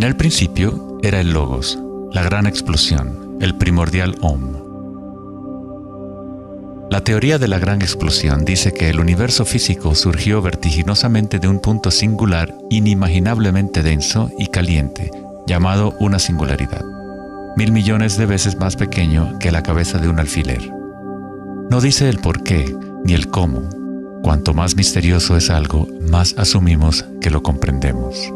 En el principio era el Logos, la gran explosión, el primordial Om. La teoría de la gran explosión dice que el universo físico surgió vertiginosamente de un punto singular inimaginablemente denso y caliente, llamado una singularidad, 1000 millones de veces más pequeño que la cabeza de un alfiler. No dice el por qué ni el cómo. Cuanto más misterioso es algo, más asumimos que lo comprendemos.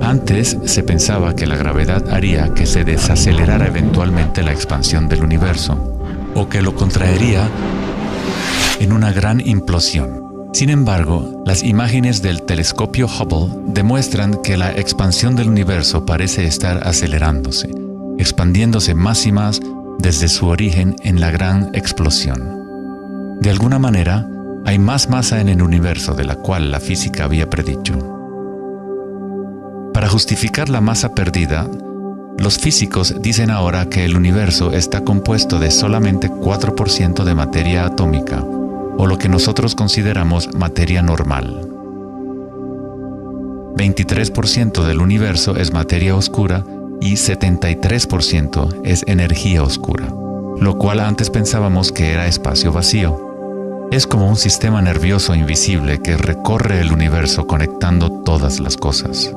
Antes se pensaba que la gravedad haría que se desacelerara eventualmente la expansión del universo, o que lo contraería en una gran implosión. Sin embargo, las imágenes del telescopio Hubble demuestran que la expansión del universo parece estar acelerándose, expandiéndose más y más desde su origen en la gran explosión. De alguna manera, hay más masa en el universo de la cual la física había predicho. Para justificar la masa perdida, los físicos dicen ahora que el universo está compuesto de solamente 4% de materia atómica, o lo que nosotros consideramos materia normal. 23% del universo es materia oscura y 73% es energía oscura, lo cual antes pensábamos que era espacio vacío. Es como un sistema nervioso invisible que recorre el universo conectando todas las cosas.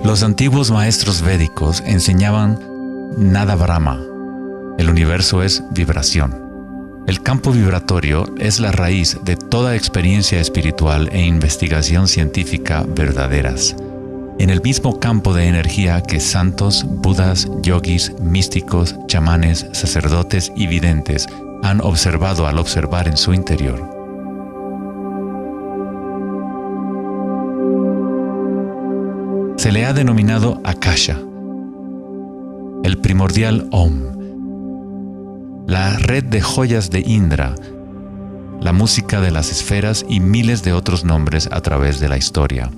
Los antiguos maestros védicos enseñaban Nada Brahma. El universo es vibración. El campo vibratorio es la raíz de toda experiencia espiritual e investigación científica verdaderas. En el mismo campo de energía que santos, budas, yogis, místicos, chamanes, sacerdotes y videntes han observado al observar en su interior. Se le ha denominado Akasha, el primordial Om, la red de joyas de Indra, la música de las esferas y miles de otros nombres a través de la historia.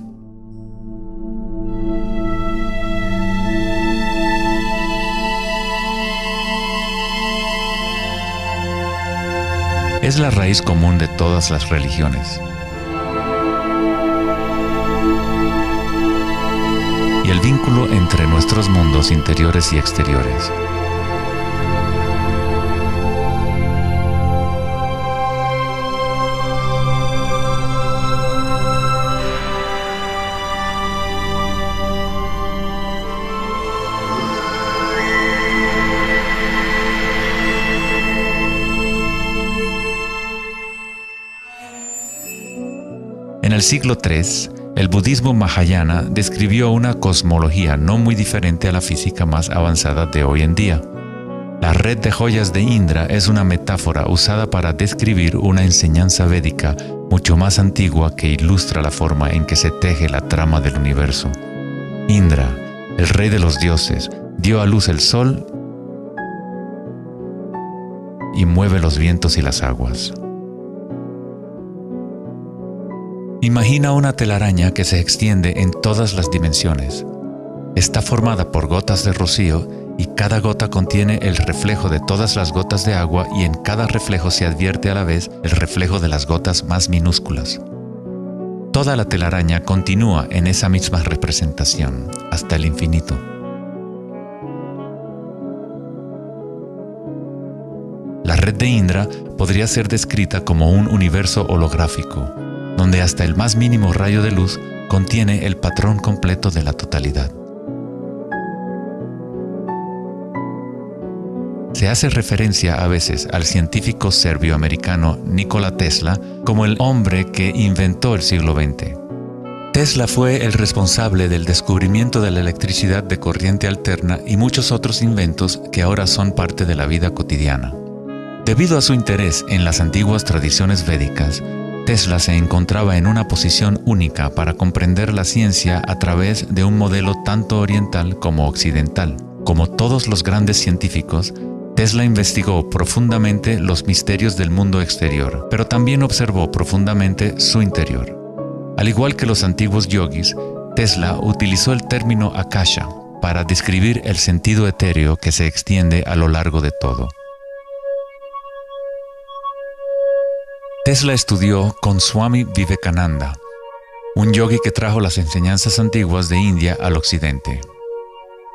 Es la raíz común de todas las religiones. Y el vínculo entre nuestros mundos interiores y exteriores. En el siglo III, el budismo Mahayana describió una cosmología no muy diferente a la física más avanzada de hoy en día. La red de joyas de Indra es una metáfora usada para describir una enseñanza védica mucho más antigua que ilustra la forma en que se teje la trama del universo. Indra, el rey de los dioses, dio a luz el sol y mueve los vientos y las aguas. Imagina una telaraña que se extiende en todas las dimensiones. Está formada por gotas de rocío y cada gota contiene el reflejo de todas las gotas de agua y en cada reflejo se advierte a la vez el reflejo de las gotas más minúsculas. Toda la telaraña continúa en esa misma representación hasta el infinito. La red de Indra podría ser descrita como un universo holográfico, donde hasta el más mínimo rayo de luz contiene el patrón completo de la totalidad. Se hace referencia a veces al científico serbio-americano Nikola Tesla como el hombre que inventó el siglo XX. Tesla fue el responsable del descubrimiento de la electricidad de corriente alterna y muchos otros inventos que ahora son parte de la vida cotidiana. Debido a su interés en las antiguas tradiciones védicas, Tesla se encontraba en una posición única para comprender la ciencia a través de un modelo tanto oriental como occidental. Como todos los grandes científicos, Tesla investigó profundamente los misterios del mundo exterior, pero también observó profundamente su interior. Al igual que los antiguos yogis, Tesla utilizó el término akasha para describir el sentido etéreo que se extiende a lo largo de todo. Tesla estudió con Swami Vivekananda, un yogi que trajo las enseñanzas antiguas de India al occidente.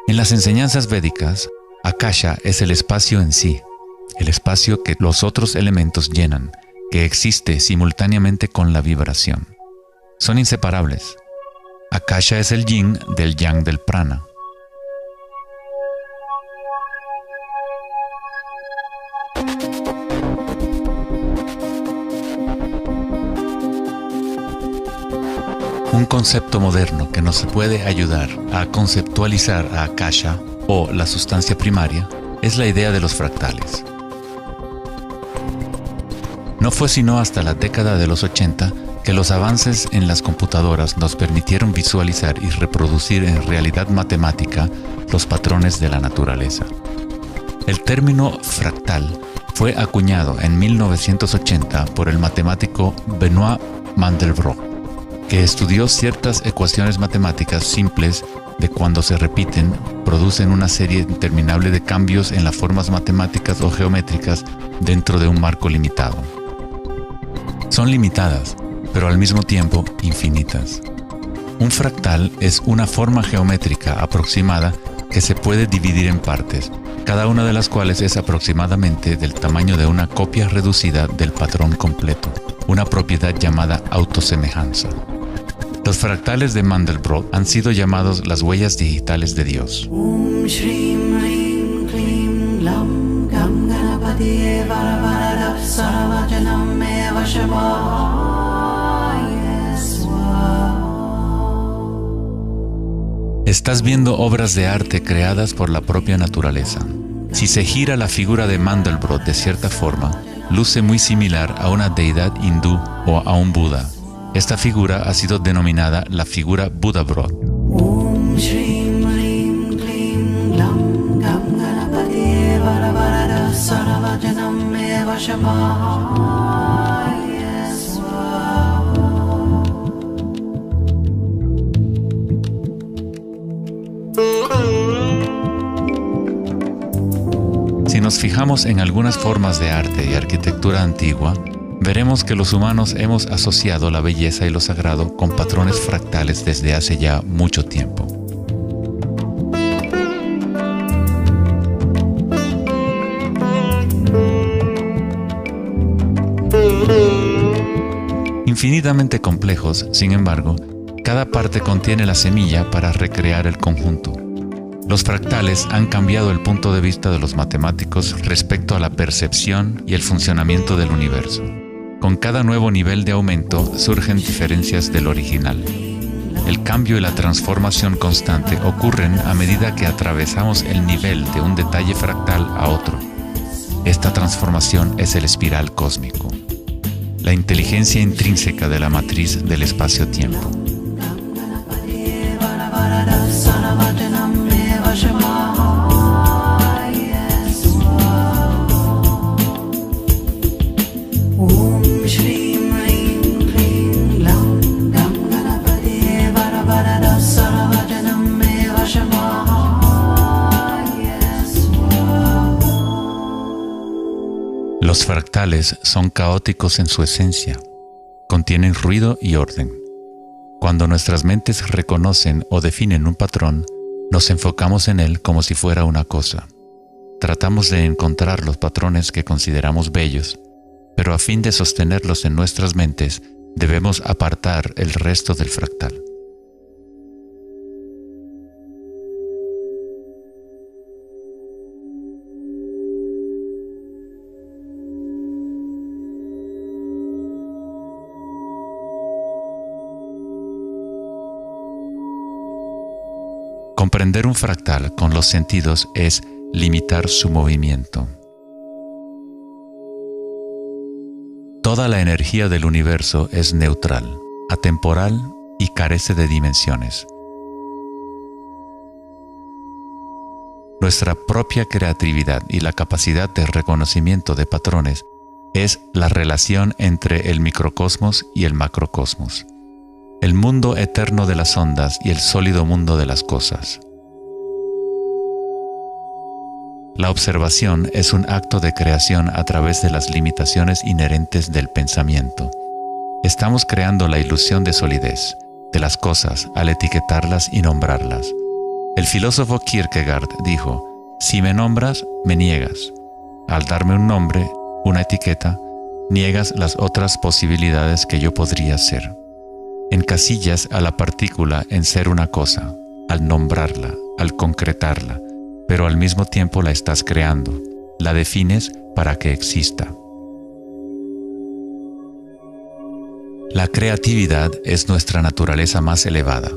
En las enseñanzas védicas, akasha es el espacio en sí, el espacio que los otros elementos llenan, que existe simultáneamente con la vibración. Son inseparables. Akasha es el yin del yang del prana. Un concepto moderno que nos puede ayudar a conceptualizar a Akasha, o la sustancia primaria, es la idea de los fractales. No fue sino hasta la década de los 80 que los avances en las computadoras nos permitieron visualizar y reproducir en realidad matemática los patrones de la naturaleza. El término fractal fue acuñado en 1980 por el matemático Benoit Mandelbrot, que estudió ciertas ecuaciones matemáticas simples de cuando se repiten, producen una serie interminable de cambios en las formas matemáticas o geométricas dentro de un marco limitado. Son limitadas, pero al mismo tiempo infinitas. Un fractal es una forma geométrica aproximada que se puede dividir en partes, cada una de las cuales es aproximadamente del tamaño de una copia reducida del patrón completo, una propiedad llamada autosemejanza. Los fractales de Mandelbrot han sido llamados las huellas digitales de Dios. Estás viendo obras de arte creadas por la propia naturaleza. Si se gira la figura de Mandelbrot de cierta forma, luce muy similar a una deidad hindú o a un Buda. Esta figura ha sido denominada la figura Buddha-Brot. Si nos fijamos en algunas formas de arte y arquitectura antigua, veremos que los humanos hemos asociado la belleza y lo sagrado con patrones fractales desde hace ya mucho tiempo. Infinitamente complejos, sin embargo, cada parte contiene la semilla para recrear el conjunto. Los fractales han cambiado el punto de vista de los matemáticos respecto a la percepción y el funcionamiento del universo. Con cada nuevo nivel de aumento surgen diferencias del original. El cambio y la transformación constante ocurren a medida que atravesamos el nivel de un detalle fractal a otro. Esta transformación es el espiral cósmico, la inteligencia intrínseca de la matriz del espacio-tiempo. Los fractales son caóticos en su esencia, contienen ruido y orden. Cuando nuestras mentes reconocen o definen un patrón, nos enfocamos en él como si fuera una cosa. Tratamos de encontrar los patrones que consideramos bellos, pero a fin de sostenerlos en nuestras mentes, debemos apartar el resto del fractal. Comprender un fractal con los sentidos es limitar su movimiento. Toda la energía del universo es neutral, atemporal y carece de dimensiones. Nuestra propia creatividad y la capacidad de reconocimiento de patrones es la relación entre el microcosmos y el macrocosmos. el mundo eterno de las ondas y el sólido mundo de las cosas. La observación es un acto de creación a través de las limitaciones inherentes del pensamiento. Estamos creando la ilusión de solidez de las cosas al etiquetarlas y nombrarlas. El filósofo Kierkegaard dijo: si me nombras, me niegas. Al darme un nombre, una etiqueta, niegas las otras posibilidades que yo podría ser. Encasillas a la partícula en ser una cosa, al nombrarla, al concretarla, pero al mismo tiempo la estás creando, la defines para que exista. La creatividad es nuestra naturaleza más elevada.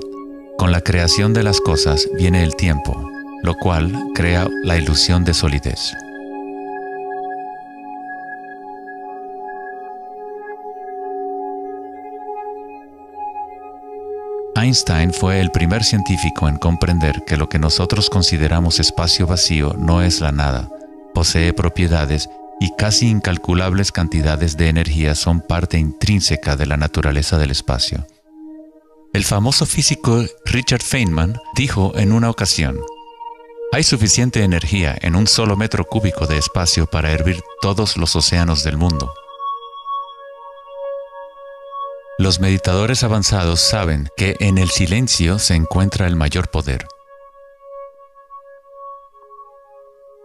Con la creación de las cosas viene el tiempo, lo cual crea la ilusión de solidez. Einstein fue el primer científico en comprender que lo que nosotros consideramos espacio vacío no es la nada, posee propiedades y casi incalculables cantidades de energía son parte intrínseca de la naturaleza del espacio. El famoso físico Richard Feynman dijo en una ocasión: hay suficiente energía en un solo metro cúbico de espacio para hervir todos los océanos del mundo. Los meditadores avanzados saben que en el silencio se encuentra el mayor poder.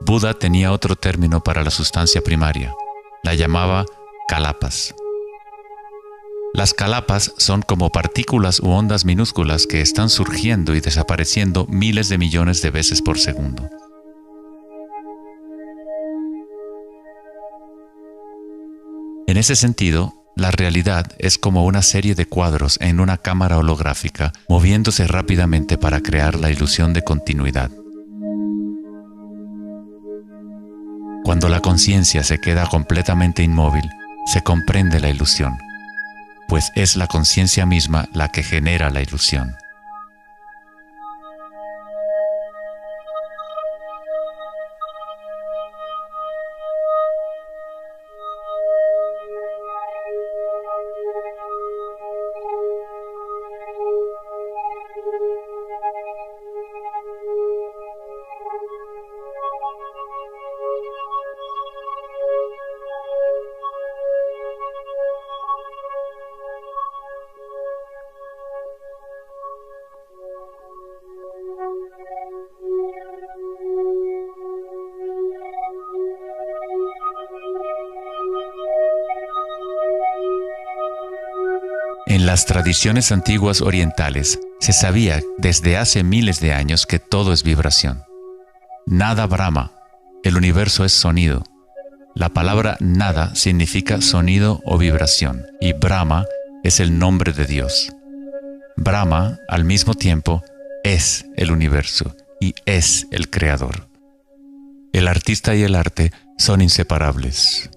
Buda tenía otro término para la sustancia primaria. La llamaba kalapas. Las kalapas son como partículas u ondas minúsculas que están surgiendo y desapareciendo miles de millones de veces por segundo. En ese sentido, la realidad es como una serie de cuadros en una cámara holográfica moviéndose rápidamente para crear la ilusión de continuidad. Cuando la conciencia se queda completamente inmóvil, se comprende la ilusión, pues es la conciencia misma la que genera la ilusión. En las tradiciones antiguas orientales se sabía desde hace miles de años que todo es vibración. Nada Brahma, el universo es sonido. La palabra nada significa sonido o vibración y Brahma es el nombre de Dios. Brahma, al mismo tiempo, es el universo y es el creador. El artista y el arte son inseparables.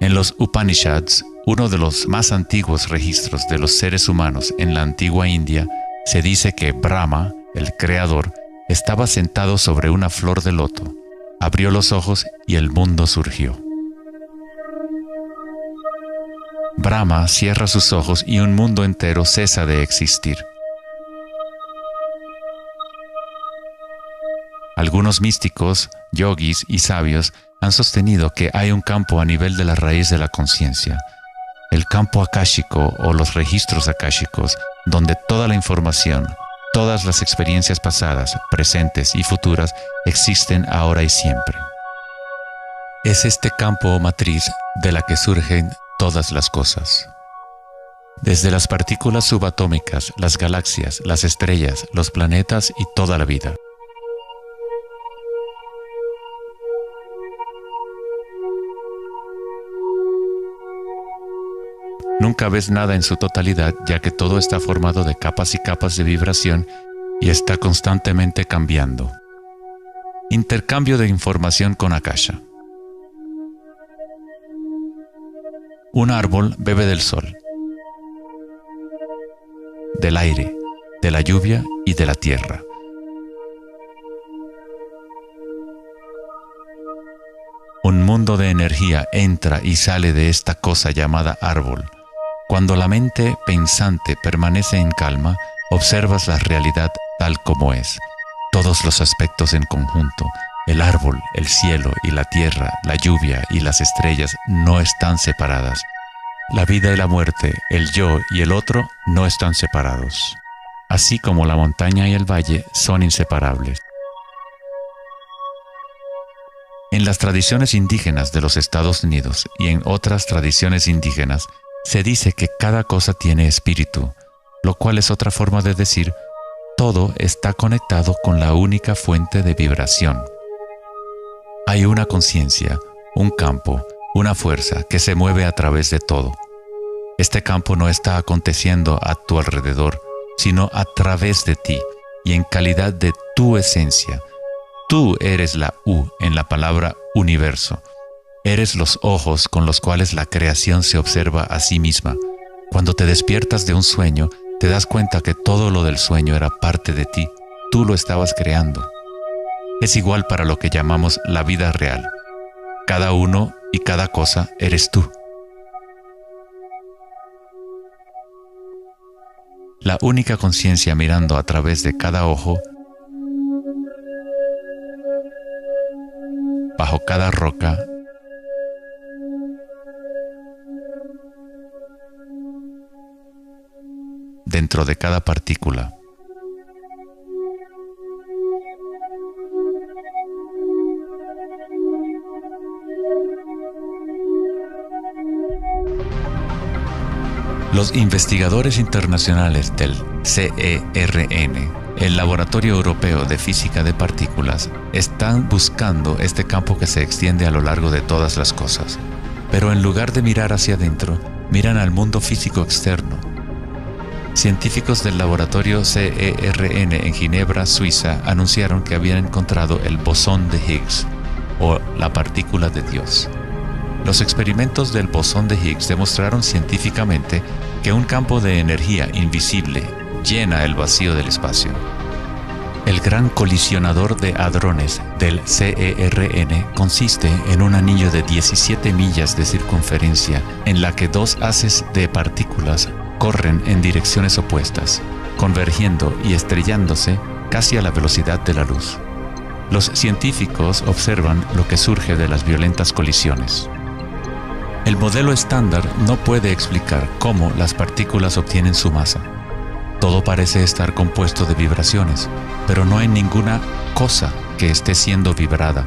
En los Upanishads, uno de los más antiguos registros de los seres humanos en la antigua India, se dice que Brahma, el creador, estaba sentado sobre una flor de loto, abrió los ojos y el mundo surgió. Brahma cierra sus ojos y un mundo entero cesa de existir. Algunos místicos, yogis y sabios han sostenido que hay un campo a nivel de la raíz de la conciencia, el campo akáshico o los registros akáshicos, donde toda la información, todas las experiencias pasadas, presentes y futuras existen ahora y siempre. Es este campo o matriz de la que surgen todas las cosas. Desde las partículas subatómicas, las galaxias, las estrellas, los planetas y toda la vida. Nunca ves nada en su totalidad, ya que todo está formado de capas y capas de vibración y está constantemente cambiando. Intercambio de información con Akasha. Un árbol bebe del sol, del aire, de la lluvia y de la tierra. Un mundo de energía entra y sale de esta cosa llamada árbol. Cuando la mente pensante permanece en calma, observas la realidad tal como es. Todos los aspectos en conjunto, el árbol, el cielo y la tierra, la lluvia y las estrellas no están separadas. La vida y la muerte, el yo y el otro no están separados. Así como la montaña y el valle son inseparables. En las tradiciones indígenas de los Estados Unidos y en otras tradiciones indígenas, se dice que cada cosa tiene espíritu, lo cual es otra forma de decir, todo está conectado con la única fuente de vibración. Hay una conciencia, un campo, una fuerza que se mueve a través de todo. Este campo no está aconteciendo a tu alrededor, sino a través de ti y en calidad de tu esencia. Tú eres la U en la palabra universo. Eres los ojos con los cuales la creación se observa a sí misma. Cuando te despiertas de un sueño, te das cuenta que todo lo del sueño era parte de ti. Tú lo estabas creando. Es igual para lo que llamamos la vida real. Cada uno y cada cosa eres tú. La única conciencia mirando a través de cada ojo, bajo cada roca, dentro de cada partícula. Los investigadores internacionales del CERN, el Laboratorio Europeo de Física de Partículas, están buscando este campo que se extiende a lo largo de todas las cosas. Pero en lugar de mirar hacia adentro, miran al mundo físico externo. Científicos del laboratorio CERN en Ginebra, Suiza, anunciaron que habían encontrado el bosón de Higgs, o la partícula de Dios. Los experimentos del bosón de Higgs demostraron científicamente que un campo de energía invisible llena el vacío del espacio. El gran colisionador de hadrones del CERN consiste en un anillo de 17 millas de circunferencia en la que dos haces de partículas corren en direcciones opuestas, convergiendo y estrellándose casi a la velocidad de la luz. Los científicos observan lo que surge de las violentas colisiones. El modelo estándar no puede explicar cómo las partículas obtienen su masa. Todo parece estar compuesto de vibraciones, pero no hay ninguna cosa que esté siendo vibrada.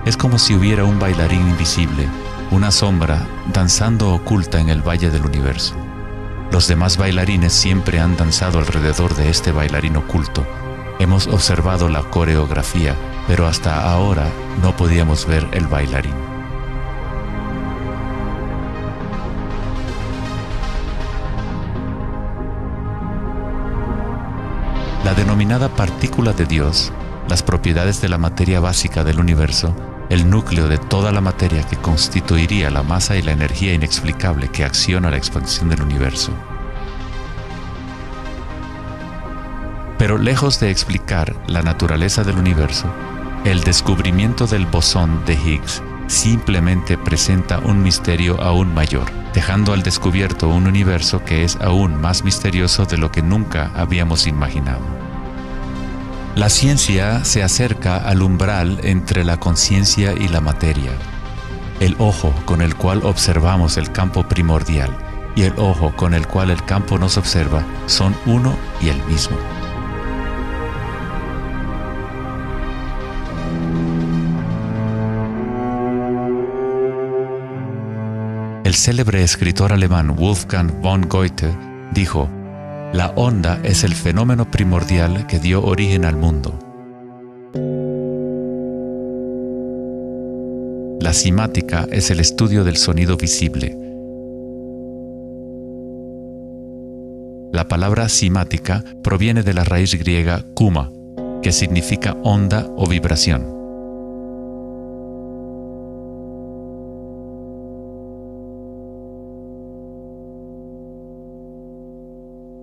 Es como si hubiera un bailarín invisible, una sombra, danzando oculta en el valle del universo. Los demás bailarines siempre han danzado alrededor de este bailarín oculto. Hemos observado la coreografía, pero hasta ahora no podíamos ver el bailarín. La denominada partícula de Dios, las propiedades de la materia básica del universo, el núcleo de toda la materia que constituiría la masa y la energía inexplicable que acciona la expansión del universo. Pero lejos de explicar la naturaleza del universo, el descubrimiento del bosón de Higgs simplemente presenta un misterio aún mayor, dejando al descubierto un universo que es aún más misterioso de lo que nunca habíamos imaginado. La ciencia se acerca al umbral entre la conciencia y la materia. El ojo con el cual observamos el campo primordial y el ojo con el cual el campo nos observa son uno y el mismo. El célebre escritor alemán Wolfgang von Goethe dijo: "La onda es el fenómeno primordial que dio origen al mundo". La cimática es el estudio del sonido visible. La palabra cimática proviene de la raíz griega kuma, que significa onda o vibración.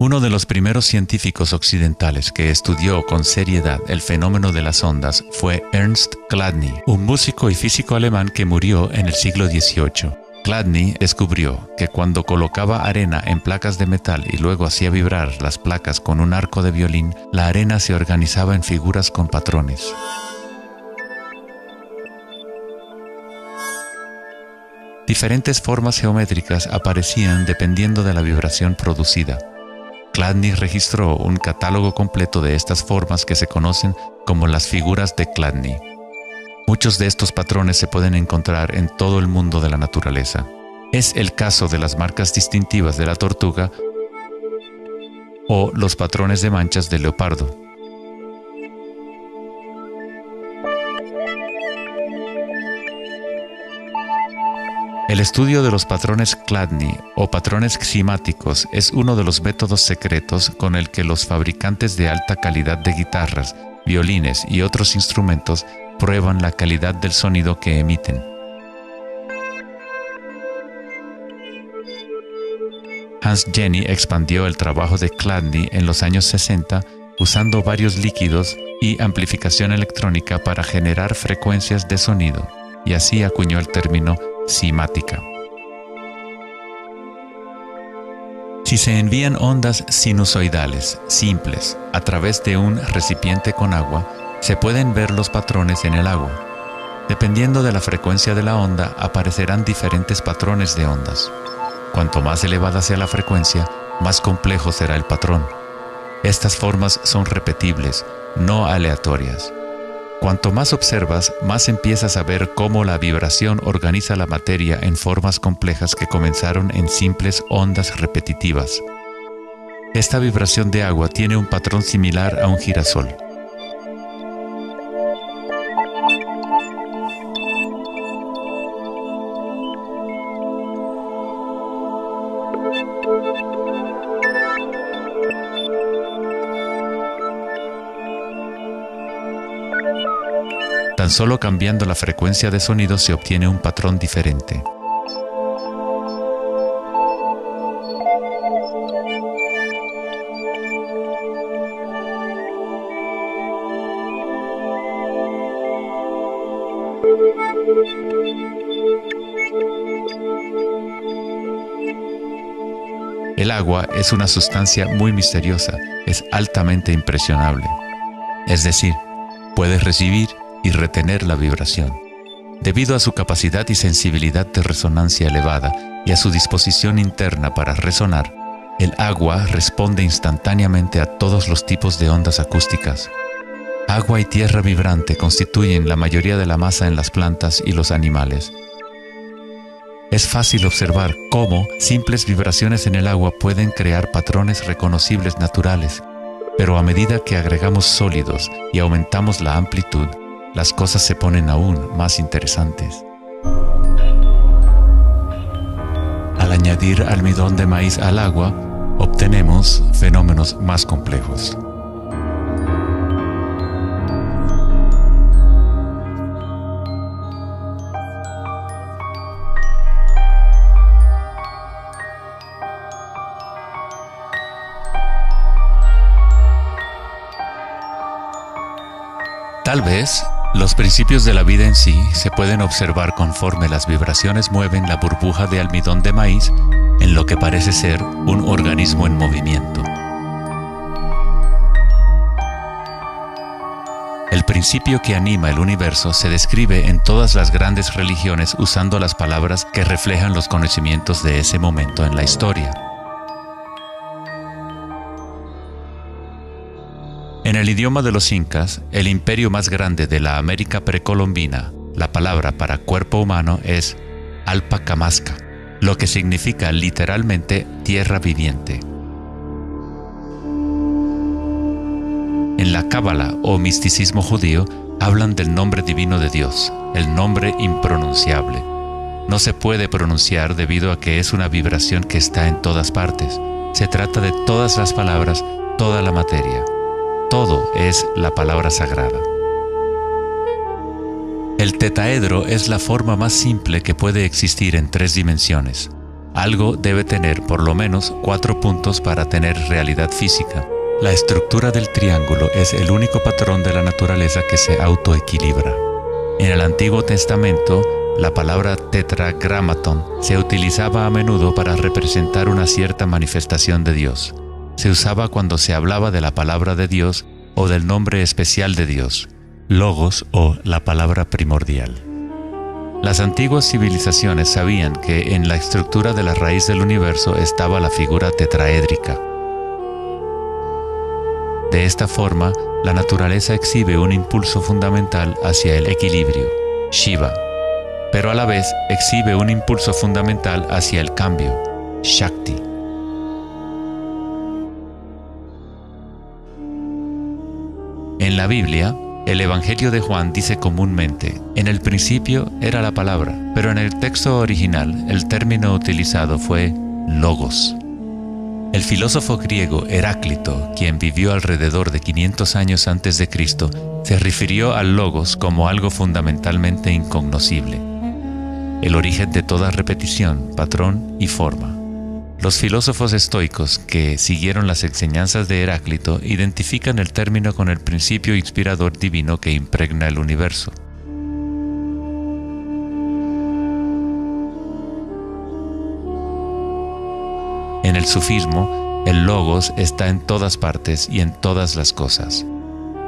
Uno de de los primeros científicos occidentales que estudió con seriedad el fenómeno de las ondas fue Ernst Chladni, un músico y físico alemán que murió en el siglo XVIII. Chladni descubrió que cuando colocaba arena en placas de metal y luego hacía vibrar las placas con un arco de violín, la arena se organizaba en figuras con patrones. Diferentes formas geométricas aparecían dependiendo de la vibración producida. Chladni registró un catálogo completo de estas formas que se conocen como las figuras de Chladni. Muchos de estos patrones se pueden encontrar en todo el mundo de la naturaleza. Es el caso de las marcas distintivas de la tortuga o los patrones de manchas del leopardo. El estudio de los patrones Chladni o patrones ximáticos es uno de los métodos secretos con el que los fabricantes de alta calidad de guitarras, violines y otros instrumentos prueban la calidad del sonido que emiten. Hans Jenny expandió el trabajo de Chladni en los años 60 usando varios líquidos y amplificación electrónica para generar frecuencias de sonido, y así acuñó el término cimática. Si se envían ondas sinusoidales simples a través de un recipiente con agua, se pueden ver los patrones en el agua. Dependiendo de la frecuencia de la onda, aparecerán diferentes patrones de ondas. Cuanto más elevada sea la frecuencia, más complejo será el patrón. Estas formas son repetibles, no aleatorias. Cuanto más observas, más empiezas a ver cómo la vibración organiza la materia en formas complejas que comenzaron en simples ondas repetitivas. Esta vibración de agua tiene un patrón similar a un girasol. Tan solo cambiando la frecuencia de sonido se obtiene un patrón diferente. El agua es una sustancia muy misteriosa, es altamente impresionable. Es decir, puede recibir y retener la vibración. Debido a su capacidad y sensibilidad de resonancia elevada y a su disposición interna para resonar, el agua responde instantáneamente a todos los tipos de ondas acústicas. Agua y tierra vibrante constituyen la mayoría de la masa en las plantas y los animales. Es fácil observar cómo simples vibraciones en el agua pueden crear patrones reconocibles naturales, pero a medida que agregamos sólidos y aumentamos la amplitud, las cosas se ponen aún más interesantes. Al añadir almidón de maíz al agua, obtenemos fenómenos más complejos. Tal vez, los principios de la vida en sí se pueden observar conforme las vibraciones mueven la burbuja de almidón de maíz en lo que parece ser un organismo en movimiento. El principio que anima el universo se describe en todas las grandes religiones usando las palabras que reflejan los conocimientos de ese momento en la historia. En el idioma de los incas, el imperio más grande de la América precolombina, la palabra para cuerpo humano es Alpacamasca, lo que significa literalmente tierra viviente. En la Cábala o misticismo judío hablan del nombre divino de Dios, el nombre impronunciable. No se puede pronunciar debido a que es una vibración que está en todas partes. Se trata de todas las palabras, toda la materia. Todo es la palabra sagrada. El tetaedro es la forma más simple que puede existir en 3 dimensiones. Algo debe tener por lo menos 4 puntos para tener realidad física. La estructura del triángulo es el único patrón de la naturaleza que se autoequilibra. En el Antiguo Testamento, la palabra tetragramaton se utilizaba a menudo para representar una cierta manifestación de Dios. Se usaba cuando se hablaba de la palabra de Dios o del nombre especial de Dios, logos o la palabra primordial. Las antiguas civilizaciones sabían que en la estructura de la raíz del universo estaba la figura tetraédrica. De esta forma, la naturaleza exhibe un impulso fundamental hacia el equilibrio, Shiva, pero a la vez exhibe un impulso fundamental hacia el cambio, Shakti. En la Biblia, el Evangelio de Juan dice comúnmente, en el principio era la palabra, pero en el texto original el término utilizado fue logos. El filósofo griego Heráclito, quien vivió alrededor de 500 años antes de Cristo, se refirió al logos como algo fundamentalmente incognoscible, el origen de toda repetición, patrón y forma. Los filósofos estoicos que siguieron las enseñanzas de Heráclito identifican el término con el principio inspirador divino que impregna el universo. En el sufismo, el logos está en todas partes y en todas las cosas.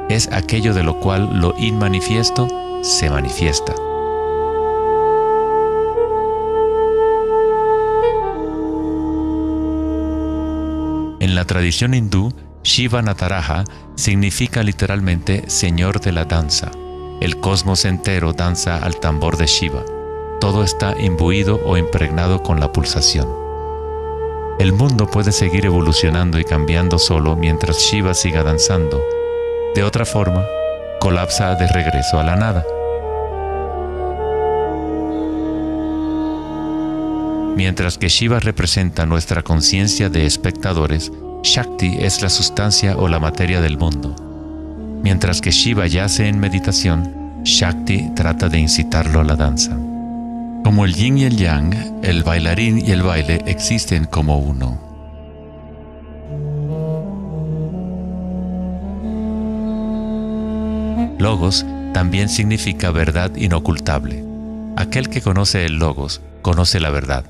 Es aquello de lo cual lo inmanifiesto se manifiesta. En la tradición hindú, Shiva Nataraja significa literalmente Señor de la danza. El cosmos entero danza al tambor de Shiva. Todo está imbuido o impregnado con la pulsación. El mundo puede seguir evolucionando y cambiando solo mientras Shiva siga danzando. De otra forma, colapsa de regreso a la nada. Mientras que Shiva representa nuestra conciencia de espectadores, Shakti es la sustancia o la materia del mundo. Mientras que Shiva yace en meditación, Shakti trata de incitarlo a la danza. Como el yin y el yang, el bailarín y el baile existen como uno. Logos también significa verdad inocultable. Aquel que conoce el logos, conoce la verdad.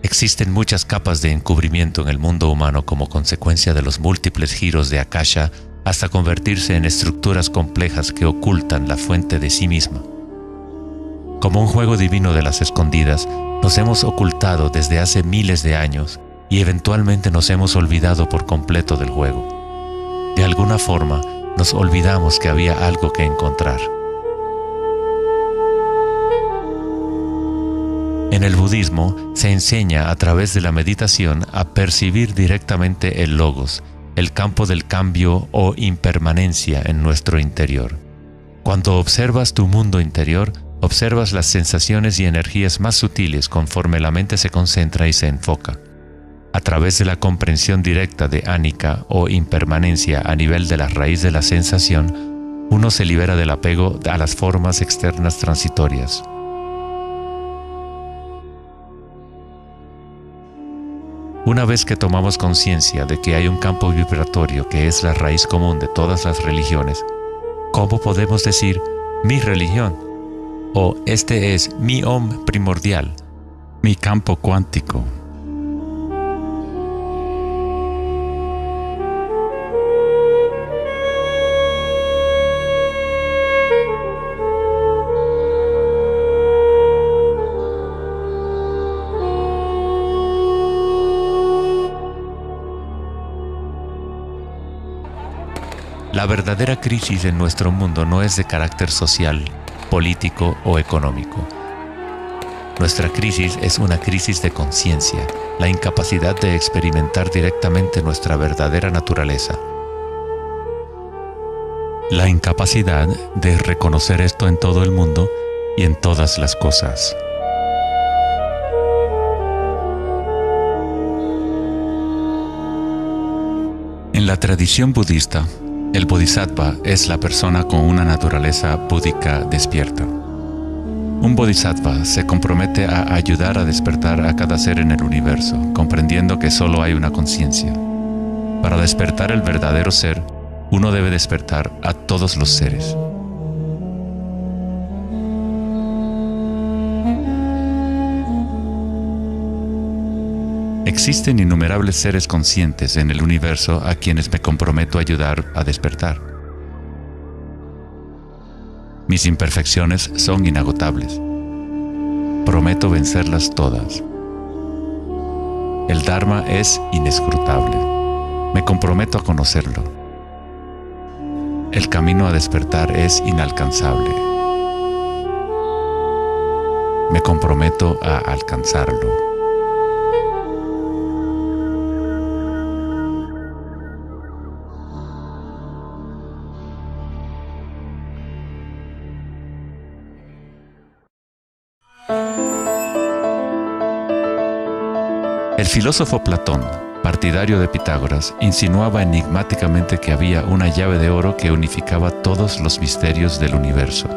Existen muchas capas de encubrimiento en el mundo humano como consecuencia de los múltiples giros de Akasha hasta convertirse en estructuras complejas que ocultan la fuente de sí misma. Como un juego divino de las escondidas, nos hemos ocultado desde hace miles de años y eventualmente nos hemos olvidado por completo del juego. De alguna forma, nos olvidamos que había algo que encontrar. En el budismo se enseña a través de la meditación a percibir directamente el logos, el campo del cambio o impermanencia en nuestro interior. Cuando observas tu mundo interior, observas las sensaciones y energías más sutiles conforme la mente se concentra y se enfoca. A través de la comprensión directa de anicca o impermanencia a nivel de la raíz de la sensación, uno se libera del apego a las formas externas transitorias. Una vez que tomamos conciencia de que hay un campo vibratorio que es la raíz común de todas las religiones, ¿cómo podemos decir mi religión? O este es mi Om primordial, mi campo cuántico. La verdadera crisis en nuestro mundo no es de carácter social, político o económico. Nuestra crisis es una crisis de conciencia, la incapacidad de experimentar directamente nuestra verdadera naturaleza. La incapacidad de reconocer esto en todo el mundo y en todas las cosas. En la tradición budista, el bodhisattva es la persona con una naturaleza búdica despierta. Un bodhisattva se compromete a ayudar a despertar a cada ser en el universo, comprendiendo que solo hay una conciencia. Para despertar el verdadero ser, uno debe despertar a todos los seres. Existen innumerables seres conscientes en el universo a quienes me comprometo a ayudar a despertar. Mis imperfecciones son inagotables. Prometo vencerlas todas. El Dharma es inescrutable. Me comprometo a conocerlo. El camino a despertar es inalcanzable. Me comprometo a alcanzarlo. El filósofo Platón, partidario de Pitágoras, insinuaba enigmáticamente que había una llave de oro que unificaba todos los misterios del universo.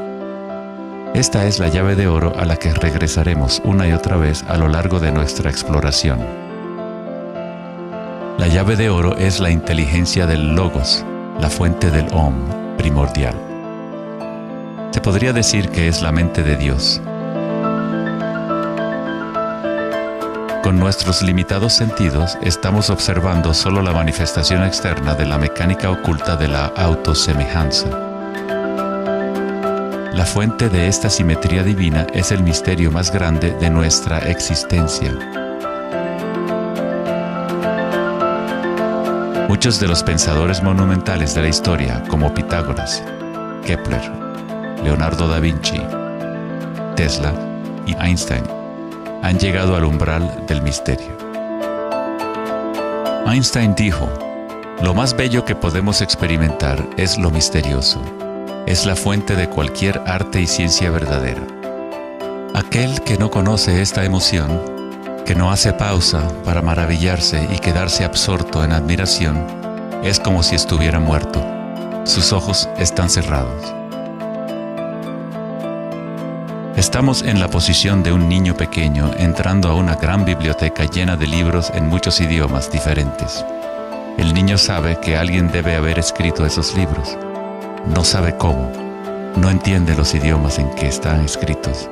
Esta es la llave de oro a la que regresaremos una y otra vez a lo largo de nuestra exploración. La llave de oro es la inteligencia del Logos, la fuente del Om primordial. Se podría decir que es la mente de Dios. Con nuestros limitados sentidos, estamos observando solo la manifestación externa de la mecánica oculta de la autosemejanza. La fuente de esta simetría divina es el misterio más grande de nuestra existencia. Muchos de los pensadores monumentales de la historia, como Pitágoras, Kepler, Leonardo da Vinci, Tesla y Einstein, han llegado al umbral del misterio. Einstein dijo: "Lo más bello que podemos experimentar es lo misterioso. Es la fuente de cualquier arte y ciencia verdadera. Aquel que no conoce esta emoción, que no hace pausa para maravillarse y quedarse absorto en admiración, es como si estuviera muerto. Sus ojos están cerrados". Estamos en la posición de un niño pequeño entrando a una gran biblioteca llena de libros en muchos idiomas diferentes. El niño sabe que alguien debe haber escrito esos libros. No sabe cómo. No entiende los idiomas en que están escritos.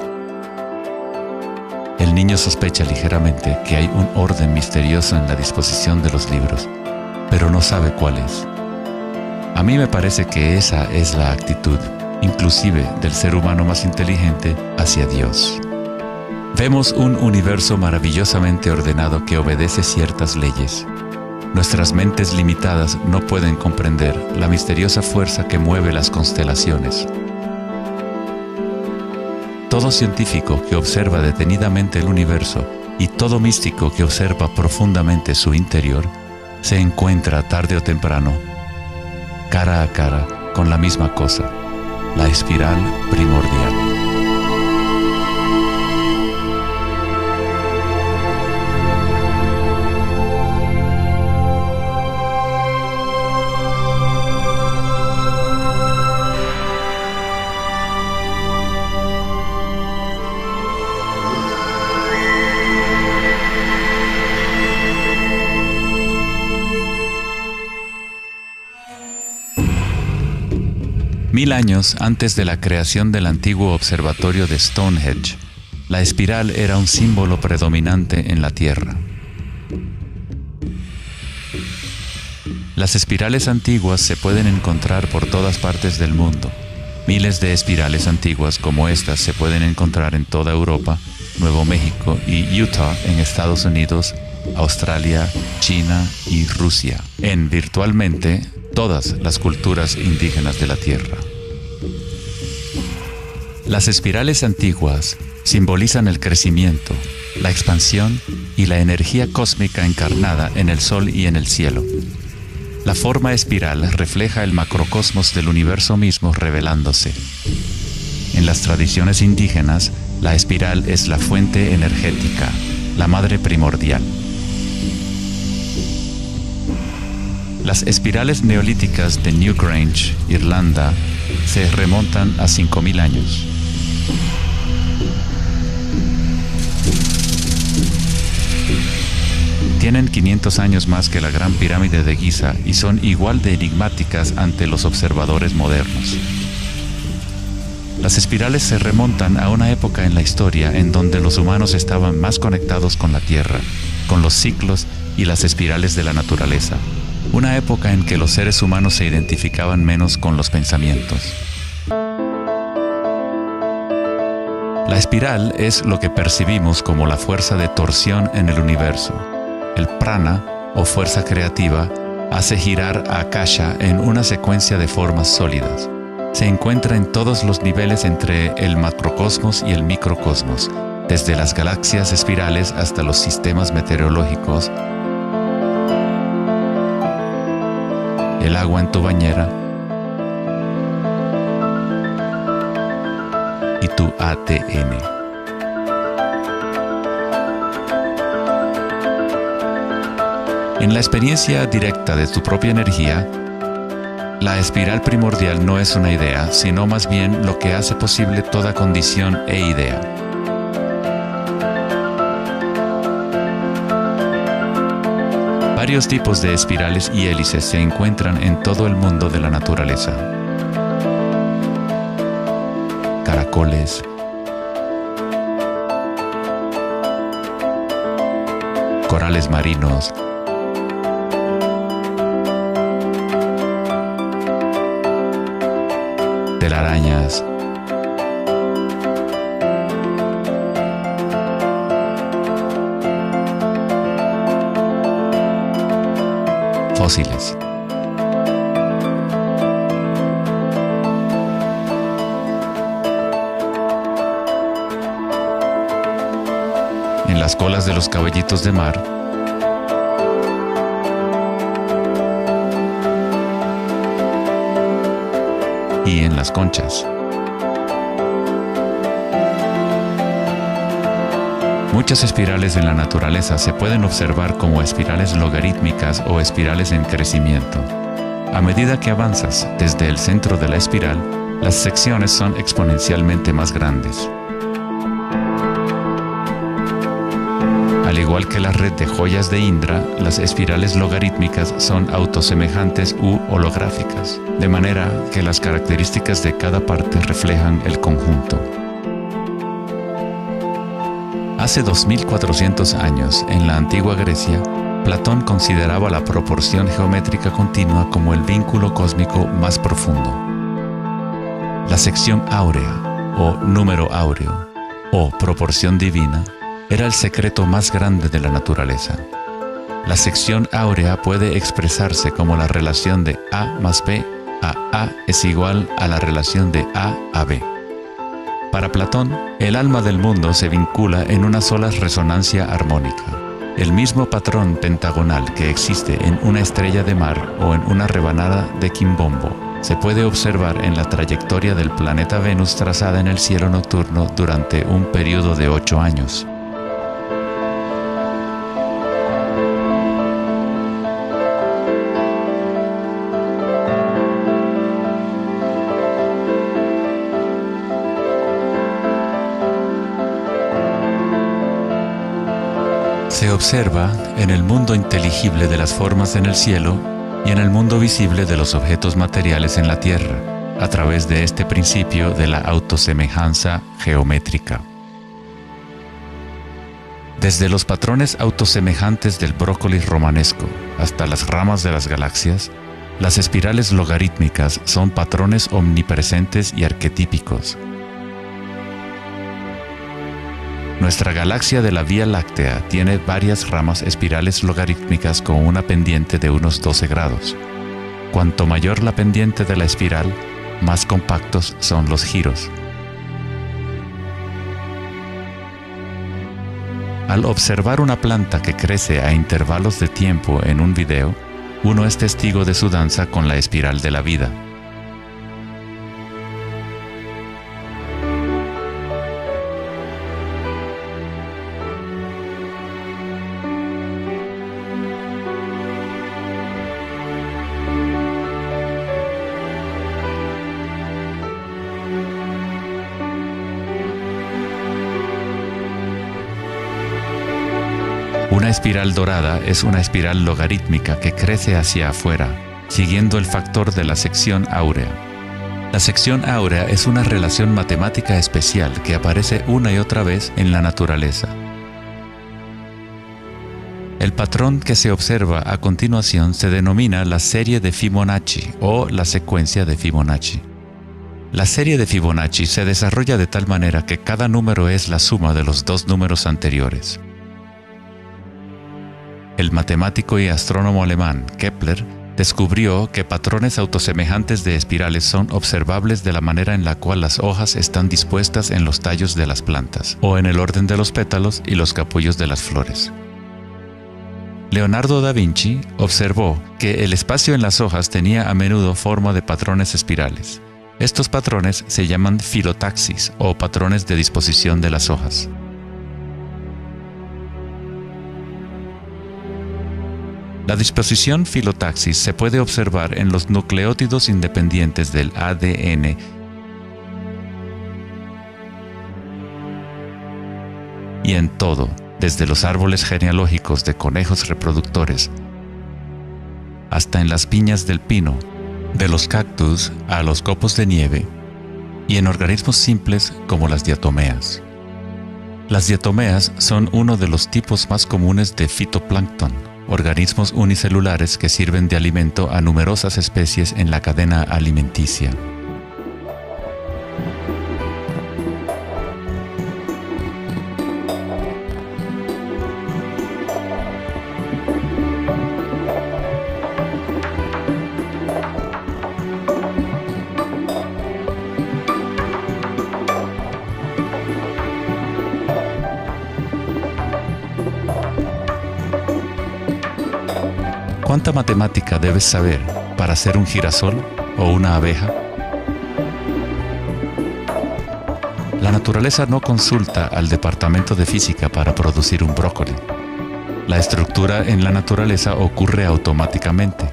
El niño sospecha ligeramente que hay un orden misterioso en la disposición de los libros, pero no sabe cuál es. A mí me parece que esa es la actitud, inclusive del ser humano más inteligente, hacia Dios. Vemos un universo maravillosamente ordenado que obedece ciertas leyes. Nuestras mentes limitadas no pueden comprender la misteriosa fuerza que mueve las constelaciones. Todo científico que observa detenidamente el universo y todo místico que observa profundamente su interior se encuentra tarde o temprano, cara a cara, con la misma cosa: la espiral primordial. Mil años antes de la creación del antiguo observatorio de Stonehenge, la espiral era un símbolo predominante en la Tierra. Las espirales antiguas se pueden encontrar por todas partes del mundo. Miles de espirales antiguas como estas se pueden encontrar en toda Europa, Nuevo México y Utah en Estados Unidos, Australia, China y Rusia, en virtualmente todas las culturas indígenas de la Tierra. Las espirales antiguas simbolizan el crecimiento, la expansión y la energía cósmica encarnada en el Sol y en el cielo. La forma espiral refleja el macrocosmos del universo mismo revelándose. En las tradiciones indígenas, la espiral es la fuente energética, la madre primordial. Las espirales neolíticas de Newgrange, Irlanda, se remontan a 5000 años. 500 años más que la Gran Pirámide de Giza y son igual de enigmáticas ante los observadores modernos. Las espirales se remontan a una época en la historia en donde los humanos estaban más conectados con la Tierra, con los ciclos y las espirales de la naturaleza. Una época en que los seres humanos se identificaban menos con los pensamientos. La espiral es lo que percibimos como la fuerza de torsión en el universo. El prana, o fuerza creativa, hace girar a Akasha en una secuencia de formas sólidas. Se encuentra en todos los niveles entre el macrocosmos y el microcosmos, desde las galaxias espirales hasta los sistemas meteorológicos, el agua en tu bañera y tu ADN. En la experiencia directa de tu propia energía, la espiral primordial no es una idea, sino más bien lo que hace posible toda condición e idea. Varios tipos de espirales y hélices se encuentran en todo el mundo de la naturaleza. Caracoles, corales marinos, telarañas, fósiles. En las colas de los caballitos de mar, y en las conchas. Muchas espirales en la naturaleza se pueden observar como espirales logarítmicas o espirales en crecimiento. A medida que avanzas desde el centro de la espiral, las secciones son exponencialmente más grandes. Al igual que la red de joyas de Indra, las espirales logarítmicas son autosemejantes u holográficas, de manera que las características de cada parte reflejan el conjunto. Hace 2400 años, en la antigua Grecia, Platón consideraba la proporción geométrica continua como el vínculo cósmico más profundo. La sección áurea, o número áureo, o proporción divina, era el secreto más grande de la naturaleza. La sección áurea puede expresarse como la relación de A más B a A es igual a la relación de A a B. Para Platón, el alma del mundo se vincula en una sola resonancia armónica. El mismo patrón pentagonal que existe en una estrella de mar o en una rebanada de quimbombo se puede observar en la trayectoria del planeta Venus trazada en el cielo nocturno durante un periodo de 8 años. Se observa en el mundo inteligible de las formas en el cielo y en el mundo visible de los objetos materiales en la Tierra, a través de este principio de la autosemejanza geométrica. Desde los patrones autosemejantes del brócoli romanesco hasta las ramas de las galaxias, las espirales logarítmicas son patrones omnipresentes y arquetípicos. Nuestra galaxia de la Vía Láctea tiene varias ramas espirales logarítmicas con una pendiente de unos 12 grados. Cuanto mayor la pendiente de la espiral, más compactos son los giros. Al observar una planta que crece a intervalos de tiempo en un video, uno es testigo de su danza con la espiral de la vida. Una espiral dorada es una espiral logarítmica que crece hacia afuera, siguiendo el factor de la sección áurea. La sección áurea es una relación matemática especial que aparece una y otra vez en la naturaleza. El patrón que se observa a continuación se denomina la serie de Fibonacci o la secuencia de Fibonacci. La serie de Fibonacci se desarrolla de tal manera que cada número es la suma de los dos números anteriores. El matemático y astrónomo alemán Kepler descubrió que patrones autosemejantes de espirales son observables de la manera en la cual las hojas están dispuestas en los tallos de las plantas, o en el orden de los pétalos y los capullos de las flores. Leonardo da Vinci observó que el espacio en las hojas tenía a menudo forma de patrones espirales. Estos patrones se llaman filotaxis o patrones de disposición de las hojas. La disposición filotaxis se puede observar en los nucleótidos independientes del ADN y en todo, desde los árboles genealógicos de conejos reproductores hasta en las piñas del pino, de los cactus a los copos de nieve, y en organismos simples como las diatomeas. Las diatomeas son uno de los tipos más comunes de fitoplancton, organismos unicelulares que sirven de alimento a numerosas especies en la cadena alimenticia. ¿Cuánta matemática debes saber para ser un girasol o una abeja? La naturaleza no consulta al departamento de física para producir un brócoli. La estructura en la naturaleza ocurre automáticamente.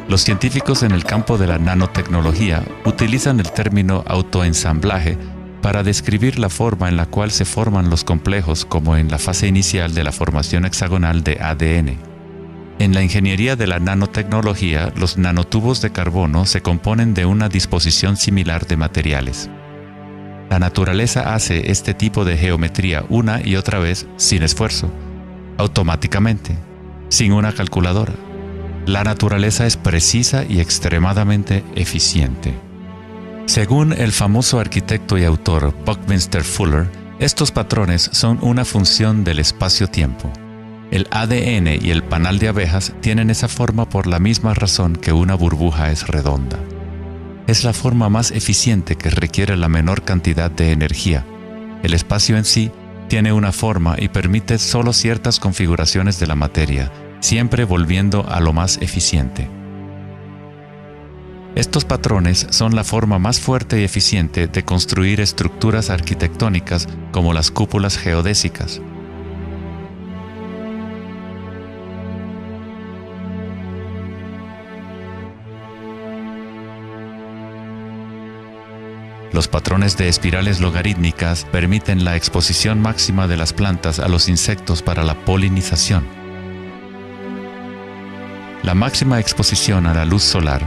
Los científicos en el campo de la nanotecnología utilizan el término autoensamblaje para describir la forma en la cual se forman los complejos, como en la fase inicial de la formación hexagonal de ADN. En la ingeniería de la nanotecnología, los nanotubos de carbono se componen de una disposición similar de materiales. La naturaleza hace este tipo de geometría una y otra vez sin esfuerzo, automáticamente, sin una calculadora. La naturaleza es precisa y extremadamente eficiente. Según el famoso arquitecto y autor Buckminster Fuller, estos patrones son una función del espacio-tiempo. El ADN y el panal de abejas tienen esa forma por la misma razón que una burbuja es redonda. Es la forma más eficiente que requiere la menor cantidad de energía. El espacio en sí tiene una forma y permite solo ciertas configuraciones de la materia, siempre volviendo a lo más eficiente. Estos patrones son la forma más fuerte y eficiente de construir estructuras arquitectónicas como las cúpulas geodésicas. Los patrones de espirales logarítmicas permiten la exposición máxima de las plantas a los insectos para la polinización. La máxima exposición a la luz solar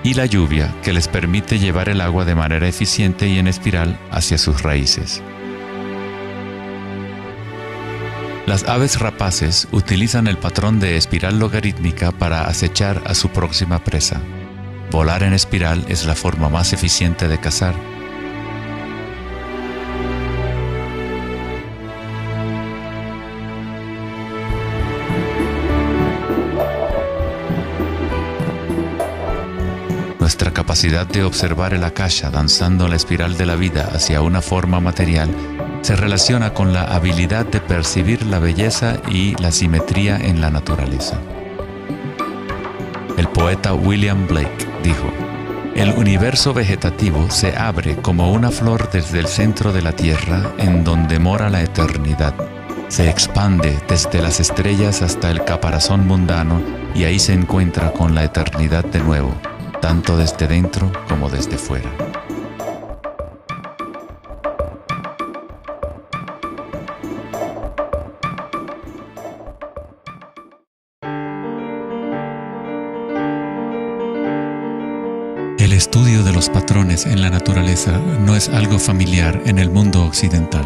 y la lluvia que les permite llevar el agua de manera eficiente y en espiral hacia sus raíces. Las aves rapaces utilizan el patrón de espiral logarítmica para acechar a su próxima presa. Volar en espiral es la forma más eficiente de cazar. Nuestra capacidad de observar el akasha danzando la espiral de la vida hacia una forma material se relaciona con la habilidad de percibir la belleza y la simetría en la naturaleza. El poeta William Blake dijo: "El universo vegetativo se abre como una flor desde el centro de la tierra en donde mora la eternidad. Se expande desde las estrellas hasta el caparazón mundano y ahí se encuentra con la eternidad de nuevo, tanto desde dentro como desde fuera". estudio de los patrones en la naturaleza no es algo familiar en el mundo occidental,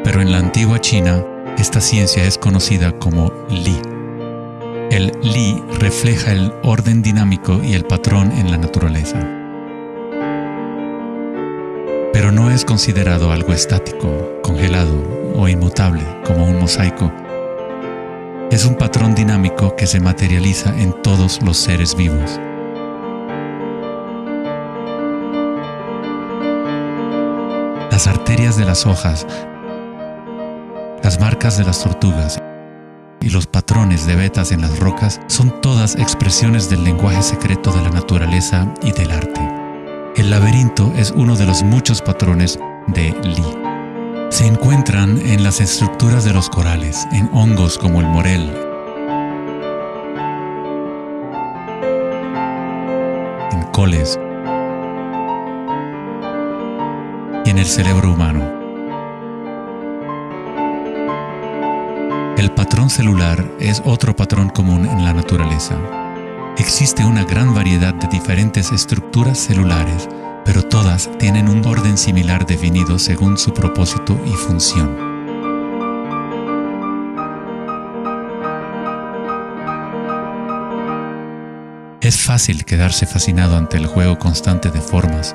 pero en la antigua China, esta ciencia es conocida como Li. El Li refleja el orden dinámico y el patrón en la naturaleza. Pero no es considerado algo estático, congelado o inmutable como un mosaico. Es un patrón dinámico que se materializa en todos los seres vivos. Las arterias de las hojas, las marcas de las tortugas y los patrones de vetas en las rocas son todas expresiones del lenguaje secreto de la naturaleza y del arte. El laberinto es uno de los muchos patrones de Li. Se encuentran en las estructuras de los corales, en hongos como el morel, en coles y en el cerebro humano. El patrón celular es otro patrón común en la naturaleza. Existe una gran variedad de diferentes estructuras celulares, pero todas tienen un orden similar definido según su propósito y función. Es fácil quedarse fascinado ante el juego constante de formas,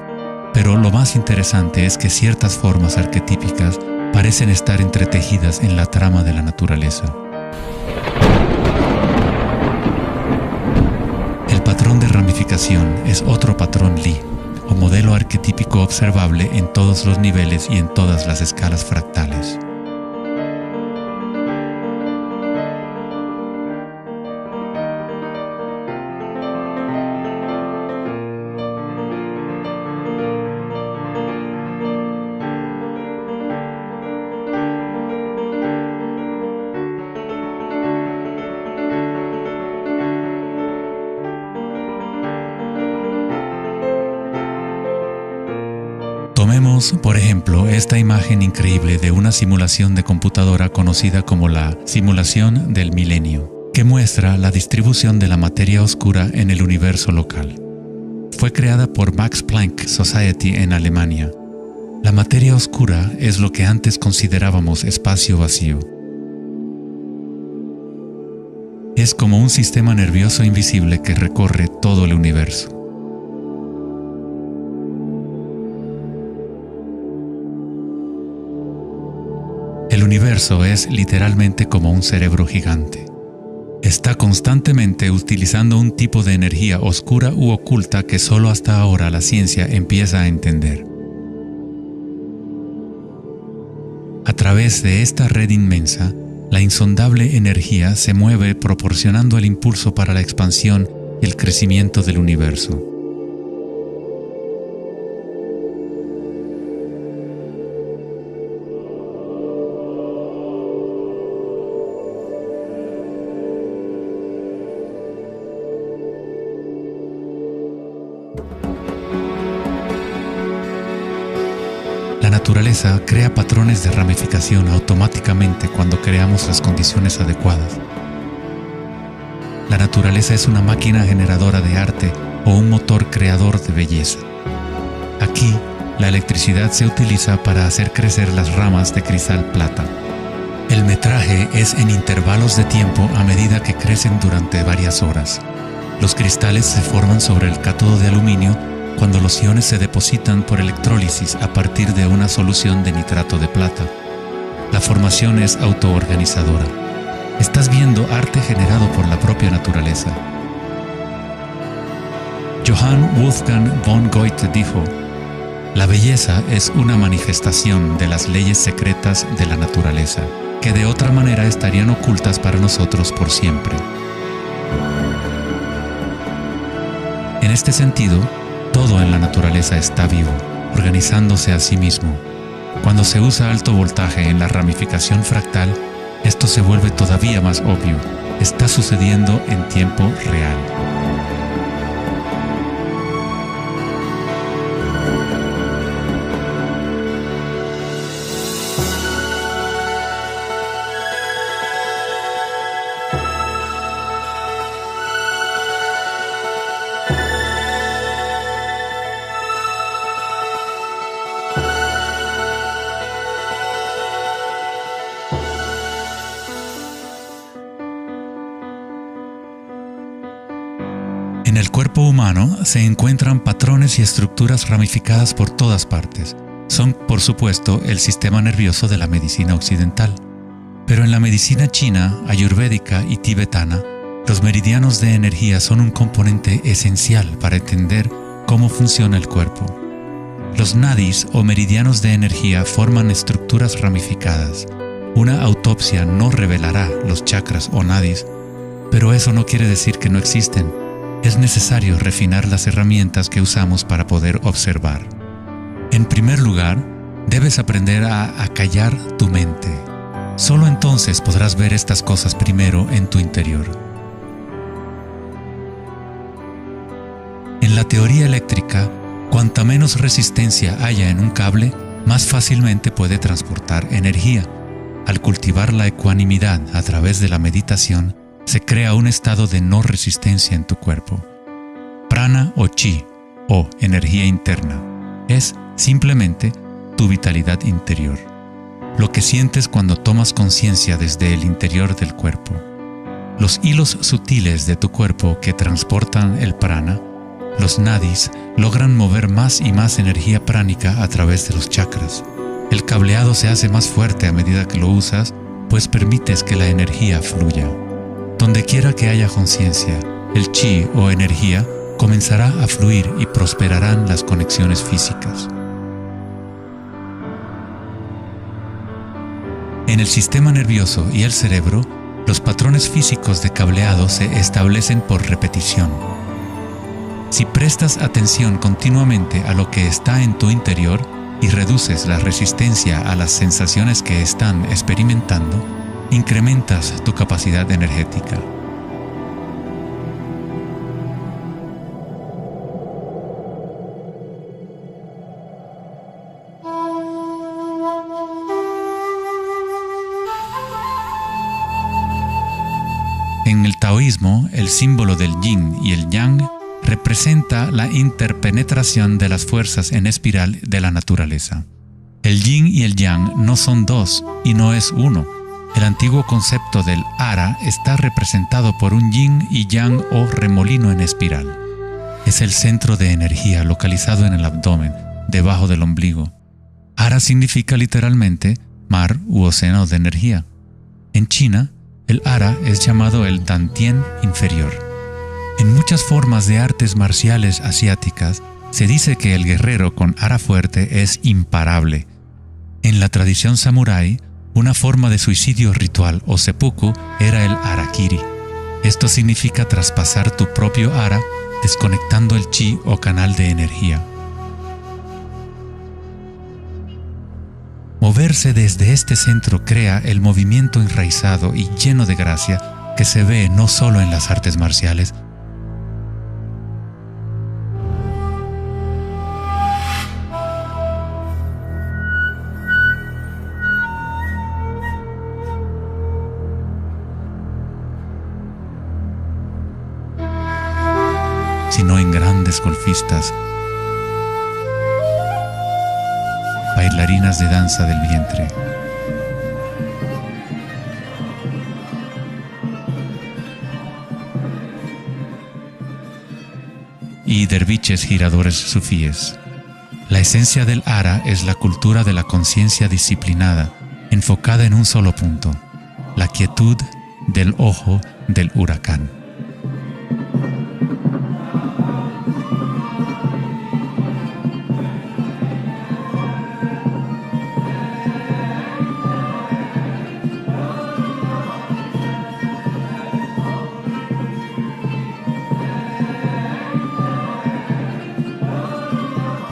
pero lo más interesante es que ciertas formas arquetípicas parecen estar entretejidas en la trama de la naturaleza. El patrón de ramificación es otro patrón Li, o modelo arquetípico observable en todos los niveles y en todas las escalas fractales. Tomemos, por ejemplo, esta imagen increíble de una simulación de computadora conocida como la simulación del milenio, que muestra la distribución de la materia oscura en el universo local. Fue creada por Max Planck Society en Alemania. La materia oscura es lo que antes considerábamos espacio vacío. Es como un sistema nervioso invisible que recorre todo el universo. El universo es literalmente como un cerebro gigante. Está constantemente utilizando un tipo de energía oscura u oculta que solo hasta ahora la ciencia empieza a entender. A través de esta red inmensa, la insondable energía se mueve proporcionando el impulso para la expansión y el crecimiento del universo. La naturaleza crea patrones de ramificación automáticamente cuando creamos las condiciones adecuadas. La naturaleza es una máquina generadora de arte o un motor creador de belleza. Aquí, la electricidad se utiliza para hacer crecer las ramas de cristal plata. El metraje es en intervalos de tiempo a medida que crecen durante varias horas. Los cristales se forman sobre el cátodo de aluminio cuando los iones se depositan por electrólisis a partir de una solución de nitrato de plata. La formación es autoorganizadora. Estás viendo arte generado por la propia naturaleza. Johann Wolfgang von Goethe dijo: "La belleza es una manifestación de las leyes secretas de la naturaleza, que de otra manera estarían ocultas para nosotros por siempre". En este sentido, todo en la naturaleza está vivo, organizándose a sí mismo. Cuando se usa alto voltaje en la ramificación fractal, esto se vuelve todavía más obvio. Está sucediendo en tiempo real. cuerpo humano se encuentran patrones y estructuras ramificadas por todas partes. Son, por supuesto, el sistema nervioso de la medicina occidental. Pero en la medicina china, ayurvédica y tibetana, los meridianos de energía son un componente esencial para entender cómo funciona el cuerpo. Los nadis o meridianos de energía forman estructuras ramificadas. Una autopsia no revelará los chakras o nadis, pero eso no quiere decir que no existen. Es necesario refinar las herramientas que usamos para poder observar. En primer lugar, debes aprender a acallar tu mente. Solo entonces podrás ver estas cosas primero en tu interior. En la teoría eléctrica, cuanta menos resistencia haya en un cable, más fácilmente puede transportar energía. Al cultivar la ecuanimidad a través de la meditación, se crea un estado de no resistencia en tu cuerpo. Prana o chi, o energía interna, es simplemente tu vitalidad interior. Lo que sientes cuando tomas conciencia desde el interior del cuerpo. Los hilos sutiles de tu cuerpo que transportan el prana, los nadis, logran mover más y más energía pránica a través de los chakras. El cableado se hace más fuerte a medida que lo usas, pues permites que la energía fluya. Donde quiera que haya conciencia, el chi o energía comenzará a fluir y prosperarán las conexiones físicas. En el sistema nervioso y el cerebro, los patrones físicos de cableado se establecen por repetición. Si prestas atención continuamente a lo que está en tu interior y reduces la resistencia a las sensaciones que están experimentando, incrementas tu capacidad energética. En el taoísmo, el símbolo del yin y el yang representa la interpenetración de las fuerzas en espiral de la naturaleza. El yin y el yang no son dos y no es uno. El antiguo concepto del ara está representado por un yin y yang o remolino en espiral. Es el centro de energía localizado en el abdomen, debajo del ombligo. Ara significa literalmente mar u océano de energía. En China, el ara es llamado el Dantien inferior. En muchas formas de artes marciales asiáticas, se dice que el guerrero con ara fuerte es imparable. En la tradición samurái, una forma de suicidio ritual o seppuku era el harakiri. Esto significa traspasar tu propio ara, desconectando el chi o canal de energía. Moverse desde este centro crea el movimiento enraizado y lleno de gracia que se ve no solo en las artes marciales, sino en grandes golfistas, bailarinas de danza del vientre, y derviches giradores sufíes. La esencia del ara es la cultura de la conciencia disciplinada, enfocada en un solo punto, la quietud del ojo del huracán.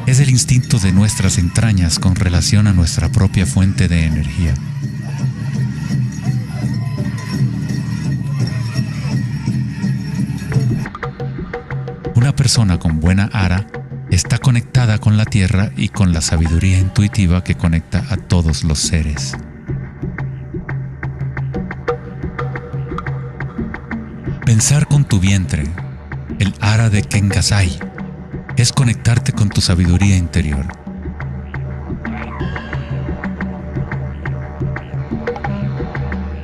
Es el instinto de nuestras entrañas con relación a nuestra propia fuente de energía. Una persona con buena ara está conectada con la tierra y con la sabiduría intuitiva que conecta a todos los seres. Pensar con tu vientre, el ara de Kengasai, es conectarte con tu sabiduría interior.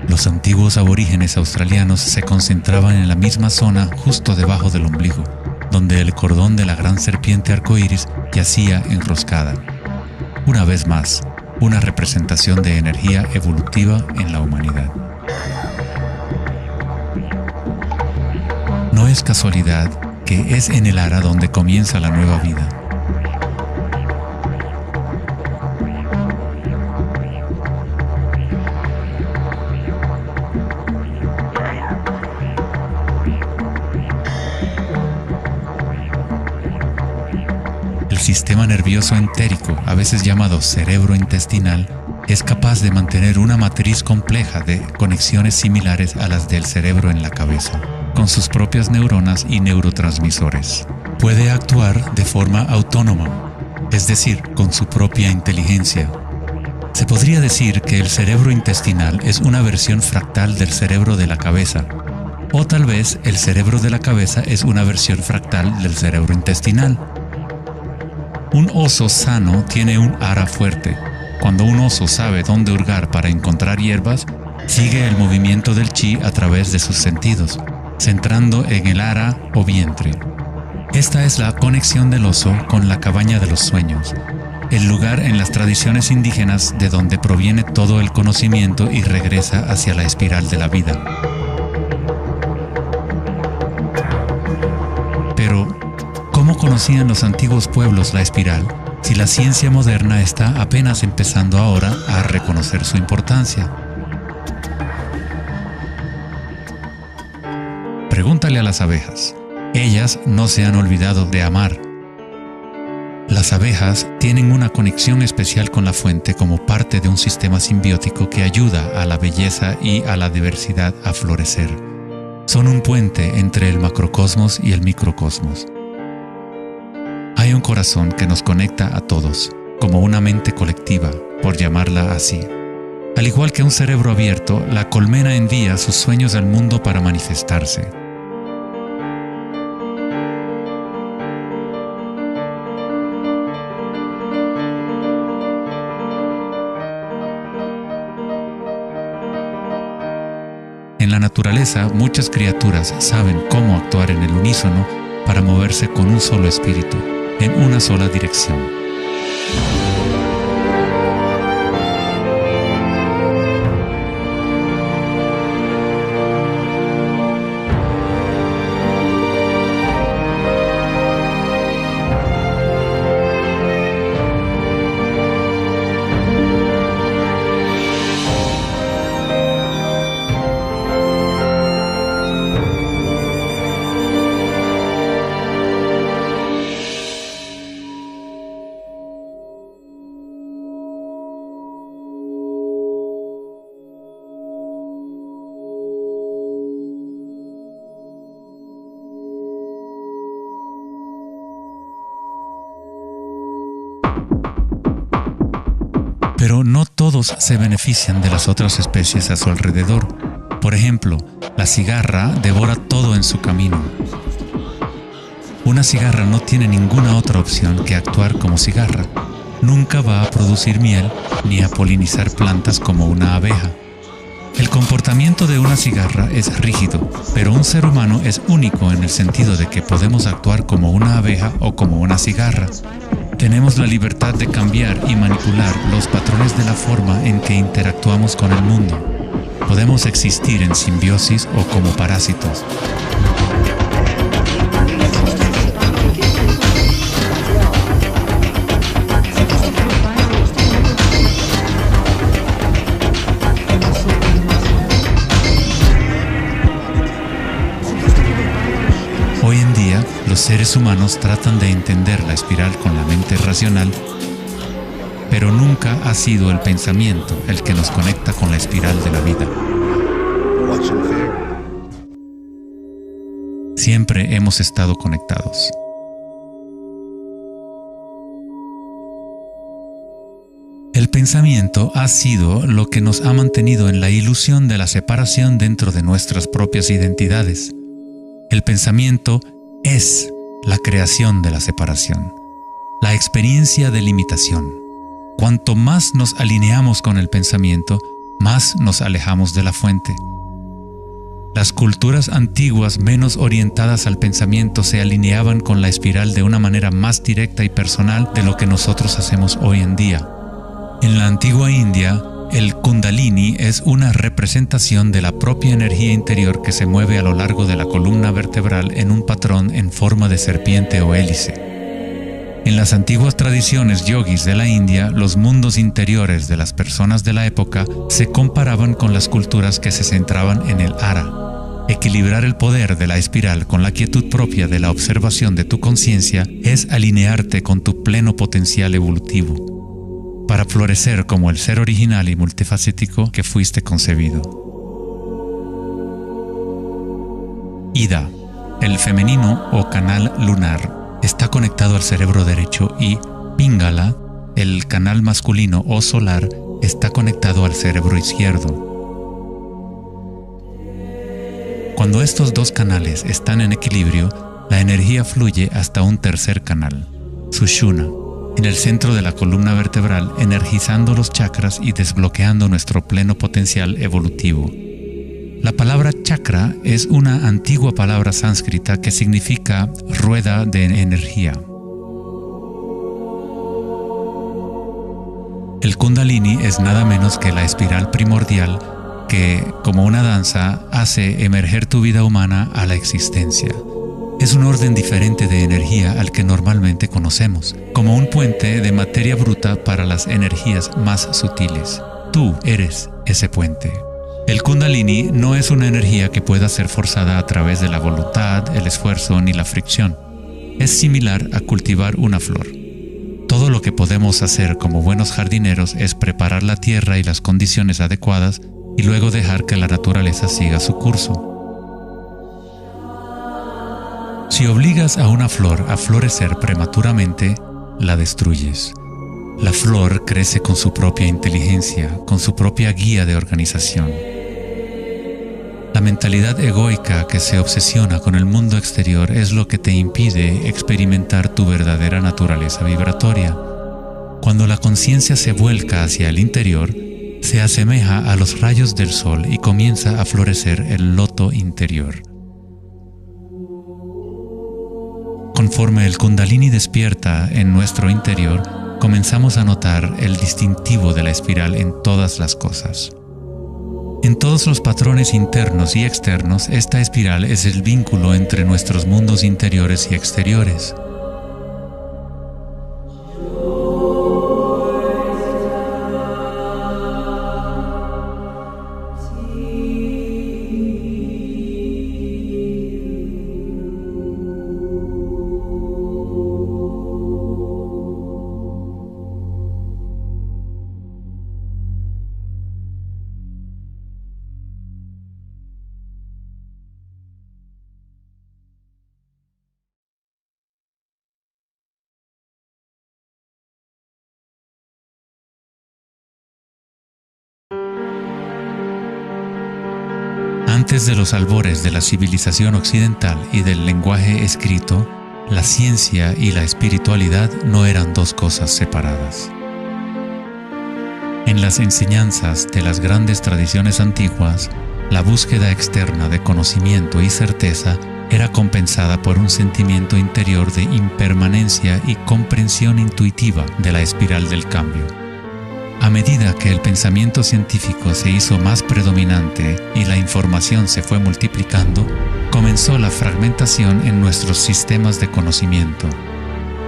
Los antiguos aborígenes australianos se concentraban en la misma zona justo debajo del ombligo, donde donde el cordón de la gran serpiente arcoíris yacía enroscada. Una vez más, una representación de energía evolutiva en la humanidad. No es casualidad que es en el ara donde comienza la nueva vida. El sistema nervioso entérico, a veces llamado cerebro intestinal, es capaz de mantener una matriz compleja de conexiones similares a las del cerebro en la cabeza, con sus propias neuronas y neurotransmisores. Puede actuar de forma autónoma, es decir, con su propia inteligencia. Se podría decir que el cerebro intestinal es una versión fractal del cerebro de la cabeza, o tal vez el cerebro de la cabeza es una versión fractal del cerebro intestinal. Un oso sano tiene un ara fuerte. Cuando un oso sabe dónde hurgar para encontrar hierbas, sigue el movimiento del chi a través de sus sentidos, centrando en el ara o vientre. Esta es la conexión del oso con la cabaña de los sueños, el lugar en las tradiciones indígenas de donde proviene todo el conocimiento y regresa hacia la espiral de la vida. Pero, ¿cómo conocían los antiguos pueblos la espiral si la ciencia moderna está apenas empezando ahora a reconocer su importancia? Pregúntale a las abejas. Ellas no se han olvidado de amar. Las abejas tienen una conexión especial con la fuente como parte de un sistema simbiótico que ayuda a la belleza y a la diversidad a florecer. Son un puente entre el macrocosmos y el microcosmos. Hay un corazón que nos conecta a todos, como una mente colectiva, por llamarla así. Al igual que un cerebro abierto, la colmena envía sus sueños al mundo para manifestarse. En la naturaleza, muchas criaturas saben cómo actuar en el unísono para moverse con un solo espíritu, en una sola dirección. Pero no todos se benefician de las otras especies a su alrededor. Por ejemplo, la cigarra devora todo en su camino. Una cigarra no tiene ninguna otra opción que actuar como cigarra. Nunca va a producir miel ni a polinizar plantas como una abeja. El comportamiento de una cigarra es rígido, pero un ser humano es único en el sentido de que podemos actuar como una abeja o como una cigarra. Tenemos la libertad de cambiar y manipular los patrones de la forma en que interactuamos con el mundo. Podemos existir en simbiosis o como parásitos. Hoy en día, los seres humanos tratan de entender la espiral con la mente racional, pero nunca ha sido el pensamiento el que nos conecta con la espiral de la vida. Siempre hemos estado conectados. El pensamiento ha sido lo que nos ha mantenido en la ilusión de la separación dentro de nuestras propias identidades. El pensamiento es la creación de la separación, la experiencia de limitación. Cuanto más nos alineamos con el pensamiento, más nos alejamos de la fuente. Las culturas antiguas menos orientadas al pensamiento se alineaban con la espiral de una manera más directa y personal de lo que nosotros hacemos hoy en día. En la antigua India, el Kundalini es una representación de la propia energía interior que se mueve a lo largo de la columna vertebral en un patrón en forma de serpiente o hélice. En las antiguas tradiciones yogis de la India, los mundos interiores de las personas de la época se comparaban con las culturas que se centraban en el Ara. Equilibrar el poder de la espiral con la quietud propia de la observación de tu conciencia es alinearte con tu pleno potencial evolutivo, para florecer como el ser original y multifacético que fuiste concebido. Ida, el femenino o canal lunar, está conectado al cerebro derecho y Pingala, el canal masculino o solar, está conectado al cerebro izquierdo. Cuando estos dos canales están en equilibrio, la energía fluye hasta un tercer canal, Sushumna, en el centro de la columna vertebral, energizando los chakras y desbloqueando nuestro pleno potencial evolutivo. La palabra chakra es una antigua palabra sánscrita que significa rueda de energía. El Kundalini es nada menos que la espiral primordial que, como una danza, hace emerger tu vida humana a la existencia. Es un orden diferente de energía al que normalmente conocemos, como un puente de materia bruta para las energías más sutiles. Tú eres ese puente. El Kundalini no es una energía que pueda ser forzada a través de la voluntad, el esfuerzo ni la fricción. Es similar a cultivar una flor. Todo lo que podemos hacer como buenos jardineros es preparar la tierra y las condiciones adecuadas y luego dejar que la naturaleza siga su curso. Si obligas a una flor a florecer prematuramente, la destruyes. La flor crece con su propia inteligencia, con su propia guía de organización. La mentalidad egoica que se obsesiona con el mundo exterior es lo que te impide experimentar tu verdadera naturaleza vibratoria. Cuando la conciencia se vuelca hacia el interior, se asemeja a los rayos del sol y comienza a florecer el loto interior. Conforme el Kundalini despierta en nuestro interior, comenzamos a notar el distintivo de la espiral en todas las cosas. En todos los patrones internos y externos, esta espiral es el vínculo entre nuestros mundos interiores y exteriores. Antes de los albores de la civilización occidental y del lenguaje escrito, la ciencia y la espiritualidad no eran dos cosas separadas. En las enseñanzas de las grandes tradiciones antiguas, la búsqueda externa de conocimiento y certeza era compensada por un sentimiento interior de impermanencia y comprensión intuitiva de la espiral del cambio. A medida que el pensamiento científico se hizo más predominante y la información se fue multiplicando, comenzó la fragmentación en nuestros sistemas de conocimiento.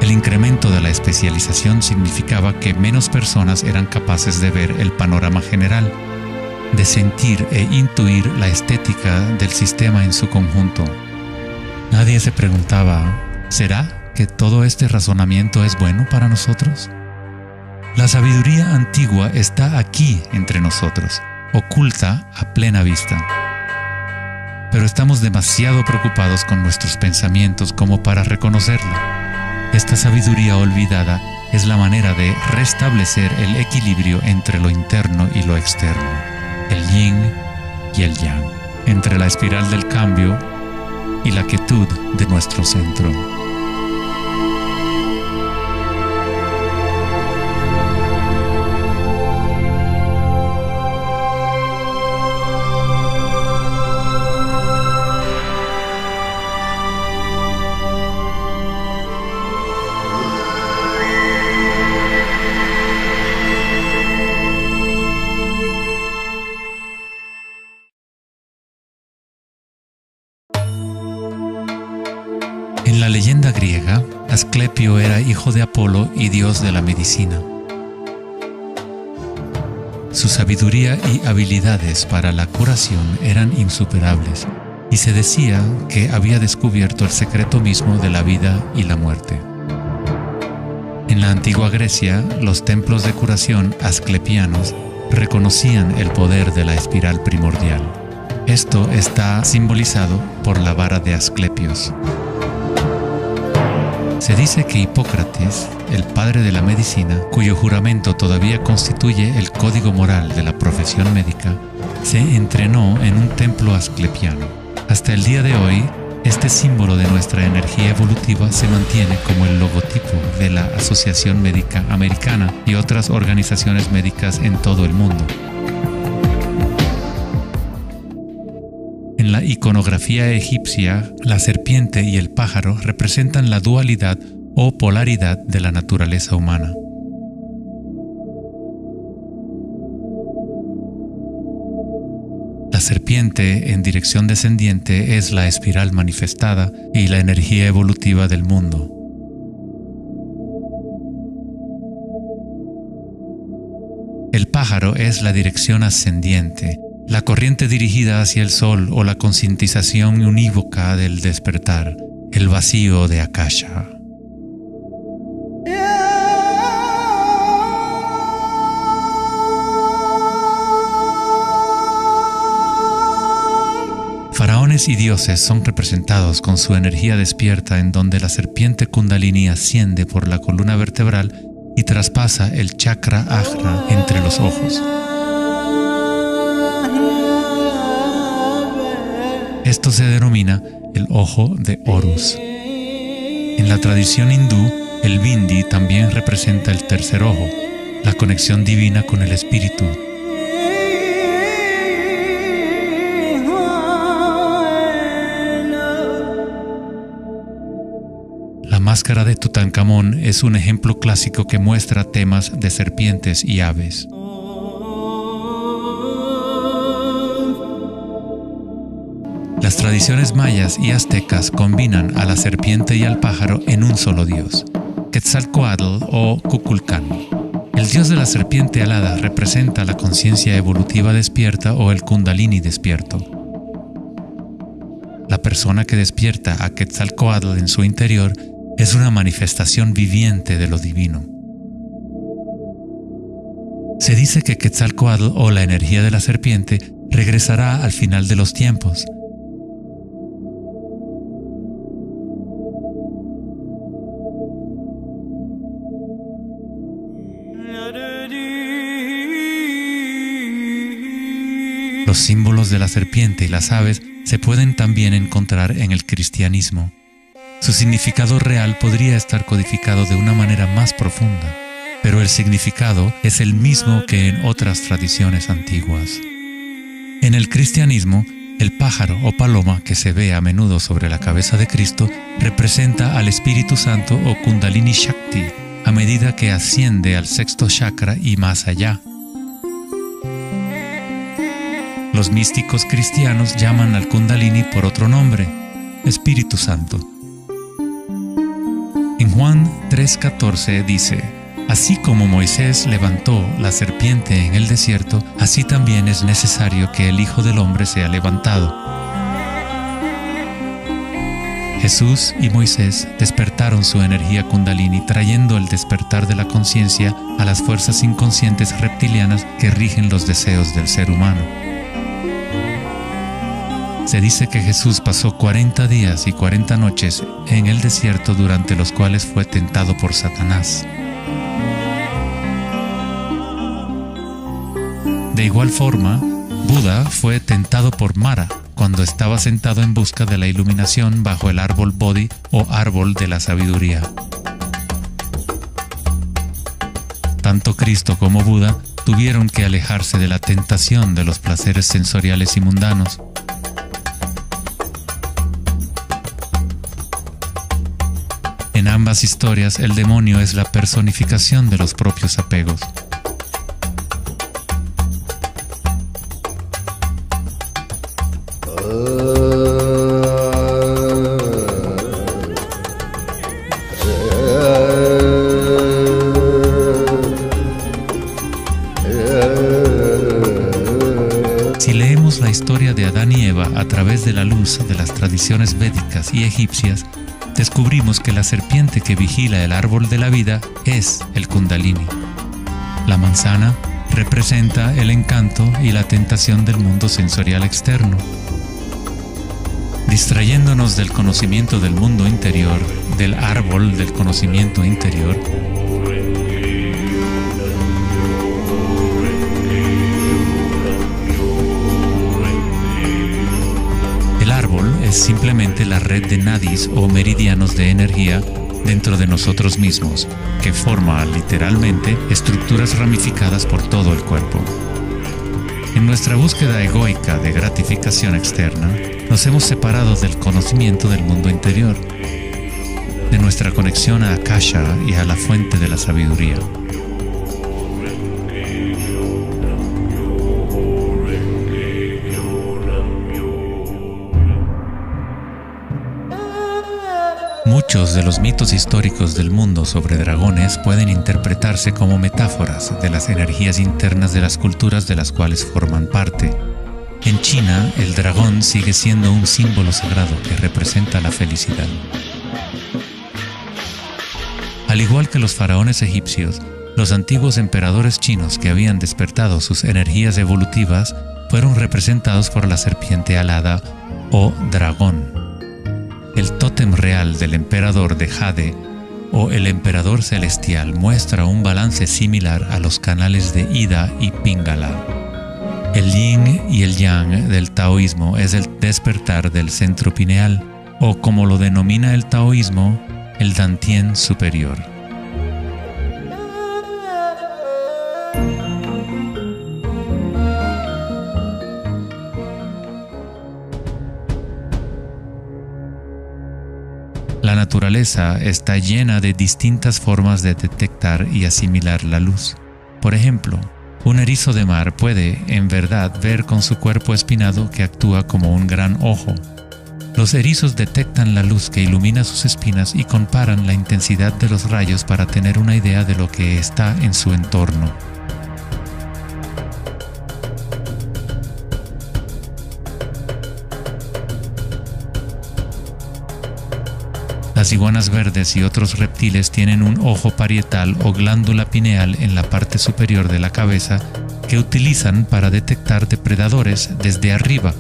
El incremento de la especialización significaba que menos personas eran capaces de ver el panorama general, de sentir e intuir la estética del sistema en su conjunto. Nadie se preguntaba, ¿será que todo este razonamiento es bueno para nosotros? La sabiduría antigua está aquí entre nosotros, oculta a plena vista. Pero estamos demasiado preocupados con nuestros pensamientos como para reconocerla. Esta sabiduría olvidada es la manera de restablecer el equilibrio entre lo interno y lo externo, el yin y el yang, entre la espiral del cambio y la quietud de nuestro centro. griega, Asclepio era hijo de Apolo y dios de la medicina. Su sabiduría y habilidades para la curación eran insuperables, y se decía que había descubierto el secreto mismo de la vida y la muerte. En la antigua Grecia, los templos de curación asclepianos reconocían el poder de la espiral primordial. Esto está simbolizado por la vara de Asclepios. Se dice que Hipócrates, el padre de la medicina, cuyo juramento todavía constituye el código moral de la profesión médica, se entrenó en un templo asclepiano. Hasta el día de hoy, este símbolo de nuestra energía evolutiva se mantiene como el logotipo de la Asociación Médica Americana y otras organizaciones médicas en todo el mundo. En la iconografía egipcia, la serpiente y el pájaro representan la dualidad o polaridad de la naturaleza humana. La serpiente en dirección descendiente es la espiral manifestada y la energía evolutiva del mundo. El pájaro es la dirección ascendiente, la corriente dirigida hacia el sol o la concientización unívoca del despertar, el vacío de Akasha. Faraones y dioses son representados con su energía despierta, en donde la serpiente Kundalini asciende por la columna vertebral y traspasa el chakra ajna entre los ojos. Esto se denomina el ojo de Horus. En la tradición hindú, el bindi también representa el tercer ojo, la conexión divina con el espíritu. La máscara de Tutankamón es un ejemplo clásico que muestra temas de serpientes y aves. Las tradiciones mayas y aztecas combinan a la serpiente y al pájaro en un solo dios, Quetzalcóatl o Kukulcán. El dios de la serpiente alada representa la conciencia evolutiva despierta o el Kundalini despierto. La persona que despierta a Quetzalcóatl en su interior es una manifestación viviente de lo divino. Se dice que Quetzalcóatl o la energía de la serpiente regresará al final de los tiempos. Los símbolos de la serpiente y las aves se pueden también encontrar en el cristianismo. Su significado real podría estar codificado de una manera más profunda, pero el significado es el mismo que en otras tradiciones antiguas. En el cristianismo, el pájaro o paloma que se ve a menudo sobre la cabeza de Cristo representa al Espíritu Santo o Kundalini Shakti a medida que asciende al sexto chakra y más allá. Los místicos cristianos llaman al Kundalini por otro nombre, Espíritu Santo. En Juan 3:14 dice: así como Moisés levantó la serpiente en el desierto, así también es necesario que el Hijo del Hombre sea levantado. Jesús y Moisés despertaron su energía Kundalini, trayendo el despertar de la conciencia a las fuerzas inconscientes reptilianas que rigen los deseos del ser humano. Se dice que Jesús pasó 40 días y 40 noches en el desierto, durante los cuales fue tentado por Satanás. De igual forma, Buda fue tentado por Mara cuando estaba sentado en busca de la iluminación bajo el árbol Bodhi o árbol de la sabiduría. Tanto Cristo como Buda tuvieron que alejarse de la tentación de los placeres sensoriales y mundanos. En ambas historias, el demonio es la personificación de los propios apegos. Si leemos la historia de Adán y Eva a través de la luz de las tradiciones védicas y egipcias, descubrimos que la serpiente que vigila el árbol de la vida es el Kundalini. La manzana representa el encanto y la tentación del mundo sensorial externo. Distrayéndonos del conocimiento del mundo interior, del árbol del conocimiento interior, el árbol es simplemente la red de nadis o meridianos de energía dentro de nosotros mismos, que forma literalmente estructuras ramificadas por todo el cuerpo. En nuestra búsqueda egoica de gratificación externa, nos hemos separado del conocimiento del mundo interior, de nuestra conexión a Akasha y a la fuente de la sabiduría. Muchos de los mitos históricos del mundo sobre dragones pueden interpretarse como metáforas de las energías internas de las culturas de las cuales forman parte. En China, el dragón sigue siendo un símbolo sagrado que representa la felicidad. Al igual que los faraones egipcios, los antiguos emperadores chinos que habían despertado sus energías evolutivas fueron representados por la serpiente alada o dragón. El tótem real del emperador de Jade o el emperador celestial muestra un balance similar a los canales de Ida y Pingala. El yin y el yang del taoísmo es el despertar del centro pineal, o como lo denomina el taoísmo, el Dantien superior. La naturaleza está llena de distintas formas de detectar y asimilar la luz. Por ejemplo, un erizo de mar puede, en verdad, ver con su cuerpo espinado que actúa como un gran ojo. Los erizos detectan la luz que ilumina sus espinas y comparan la intensidad de los rayos para tener una idea de lo que está en su entorno. Las iguanas verdes y otros reptiles tienen un ojo parietal o glándula pineal en la parte superior de la cabeza que utilizan para detectar depredadores desde arriba.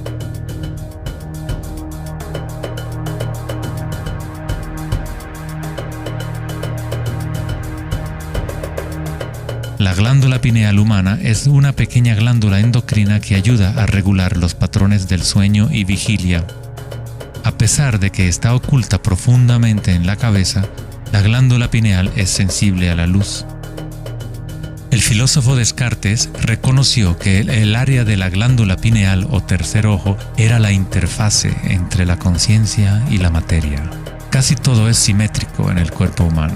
La glándula pineal humana es una pequeña glándula endocrina que ayuda a regular los patrones del sueño y vigilia. A pesar de que está oculta profundamente en la cabeza, la glándula pineal es sensible a la luz. El filósofo Descartes reconoció que el área de la glándula pineal o tercer ojo era la interfase entre la conciencia y la materia. Casi todo es simétrico en el cuerpo humano.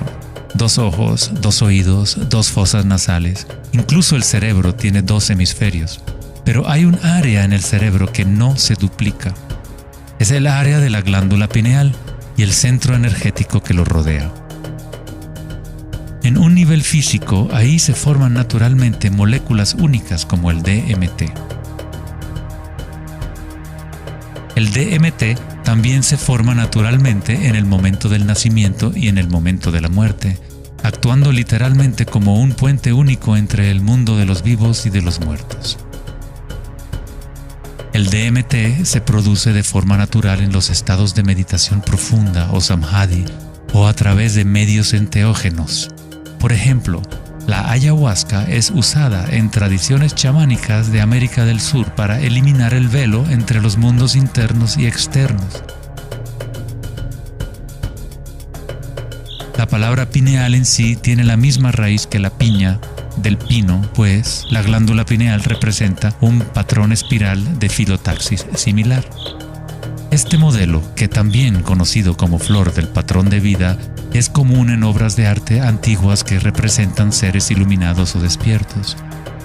2 ojos, 2 oídos, 2 fosas nasales. Incluso el cerebro tiene 2 hemisferios. Pero hay un área en el cerebro que no se duplica. Es el área de la glándula pineal y el centro energético que lo rodea. En un nivel físico, ahí se forman naturalmente moléculas únicas como el DMT. El DMT también se forma naturalmente en el momento del nacimiento y en el momento de la muerte, actuando literalmente como un puente único entre el mundo de los vivos y de los muertos. El DMT se produce de forma natural en los estados de meditación profunda o samadhi o a través de medios enteógenos. Por ejemplo, la ayahuasca es usada en tradiciones chamánicas de América del Sur para eliminar el velo entre los mundos internos y externos. La palabra pineal en sí tiene la misma raíz que la piña del pino, pues la glándula pineal representa un patrón espiral de filotaxis similar. Este modelo, que también conocido como flor del patrón de vida, es común en obras de arte antiguas que representan seres iluminados o despiertos.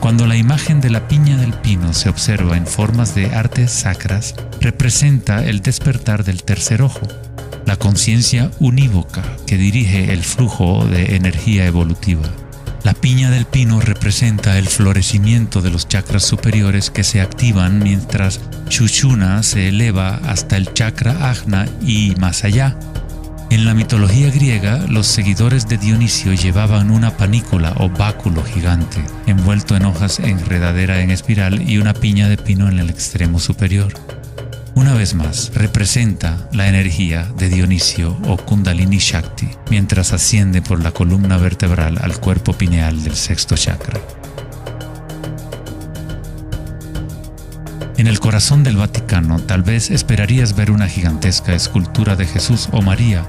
Cuando la imagen de la piña del pino se observa en formas de artes sacras, representa el despertar del tercer ojo, la conciencia unívoca que dirige el flujo de energía evolutiva. La piña del pino representa el florecimiento de los chakras superiores que se activan mientras Sushumna se eleva hasta el chakra Ajna y más allá. En la mitología griega, los seguidores de Dionisio llevaban una panícula o báculo gigante, envuelto en hojas enredadera en espiral y una piña de pino en el extremo superior. Una vez más, representa la energía de Dionisio o Kundalini Shakti, mientras asciende por la columna vertebral al cuerpo pineal del sexto chakra. En el corazón del Vaticano, tal vez esperarías ver una gigantesca escultura de Jesús o María,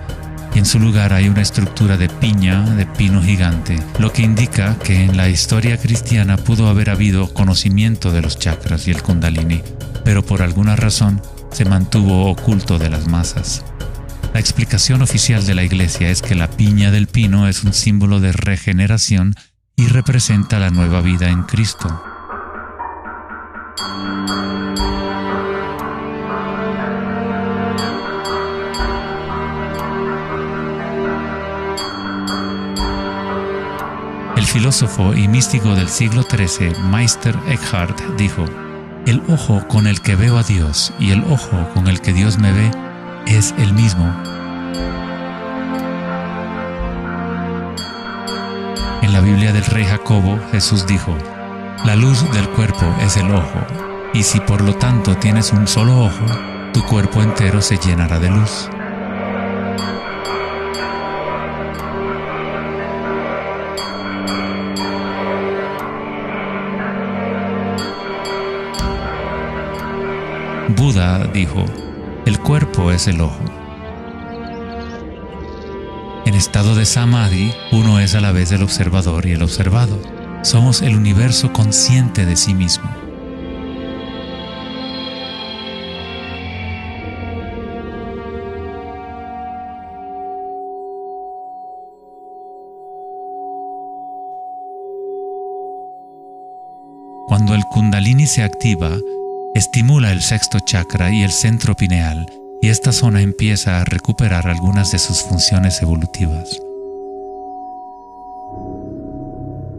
y en su lugar hay una estructura de piña de pino gigante, lo que indica que en la historia cristiana pudo haber habido conocimiento de los chakras y el Kundalini, pero por alguna razón se mantuvo oculto de las masas. La explicación oficial de la Iglesia es que la piña del pino es un símbolo de regeneración y representa la nueva vida en Cristo. El filósofo y místico del siglo XIII, Meister Eckhart, dijo: "El ojo con el que veo a Dios y el ojo con el que Dios me ve es el mismo". En la Biblia del rey Jacobo, Jesús dijo: "La luz del cuerpo es el ojo, y si por lo tanto tienes un solo ojo, tu cuerpo entero se llenará de luz". Buda dijo: "El cuerpo es el ojo". En estado de Samadhi, uno es a la vez el observador y el observado. Somos el universo consciente de sí mismo. Cuando el Kundalini se activa, estimula el sexto chakra y el centro pineal, y esta zona empieza a recuperar algunas de sus funciones evolutivas.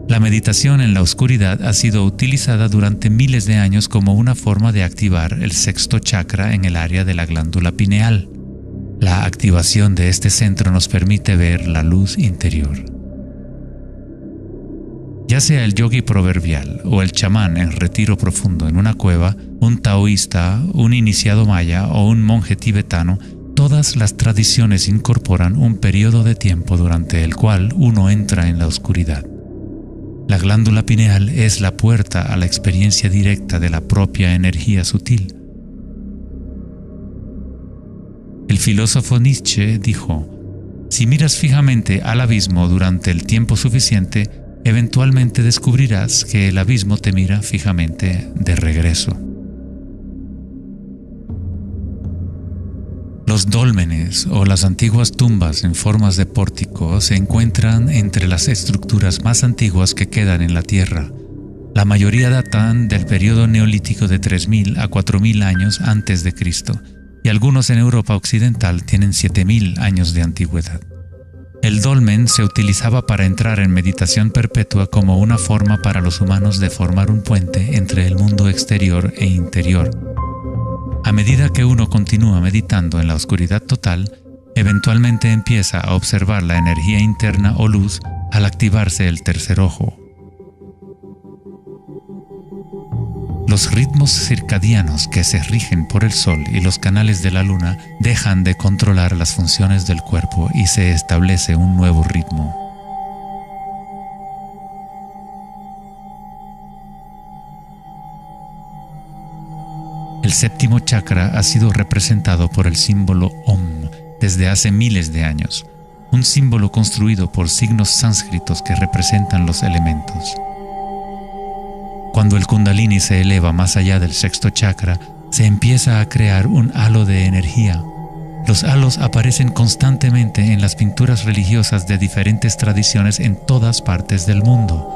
La meditación en la oscuridad ha sido utilizada durante miles de años como una forma de activar el sexto chakra en el área de la glándula pineal. La activación de este centro nos permite ver la luz interior. Ya sea el yogi proverbial o el chamán en retiro profundo en una cueva, un taoísta, un iniciado maya o un monje tibetano, todas las tradiciones incorporan un periodo de tiempo durante el cual uno entra en la oscuridad. La glándula pineal es la puerta a la experiencia directa de la propia energía sutil. El filósofo Nietzsche dijo: "Si miras fijamente al abismo durante el tiempo suficiente, eventualmente descubrirás que el abismo te mira fijamente de regreso". Los dólmenes o las antiguas tumbas en formas de pórtico se encuentran entre las estructuras más antiguas que quedan en la Tierra. La mayoría datan del periodo neolítico de 3000 a 4000 años antes de Cristo, y algunos en Europa occidental tienen 7000 años de antigüedad. El dolmen se utilizaba para entrar en meditación perpetua como una forma para los humanos de formar un puente entre el mundo exterior e interior. A medida que uno continúa meditando en la oscuridad total, eventualmente empieza a observar la energía interna o luz al activarse el tercer ojo. Los ritmos circadianos que se rigen por el sol y los canales de la luna dejan de controlar las funciones del cuerpo y se establece un nuevo ritmo. El séptimo chakra ha sido representado por el símbolo Om desde hace miles de años, un símbolo construido por signos sánscritos que representan los elementos. Cuando el Kundalini se eleva más allá del sexto chakra, se empieza a crear un halo de energía. Los halos aparecen constantemente en las pinturas religiosas de diferentes tradiciones en todas partes del mundo.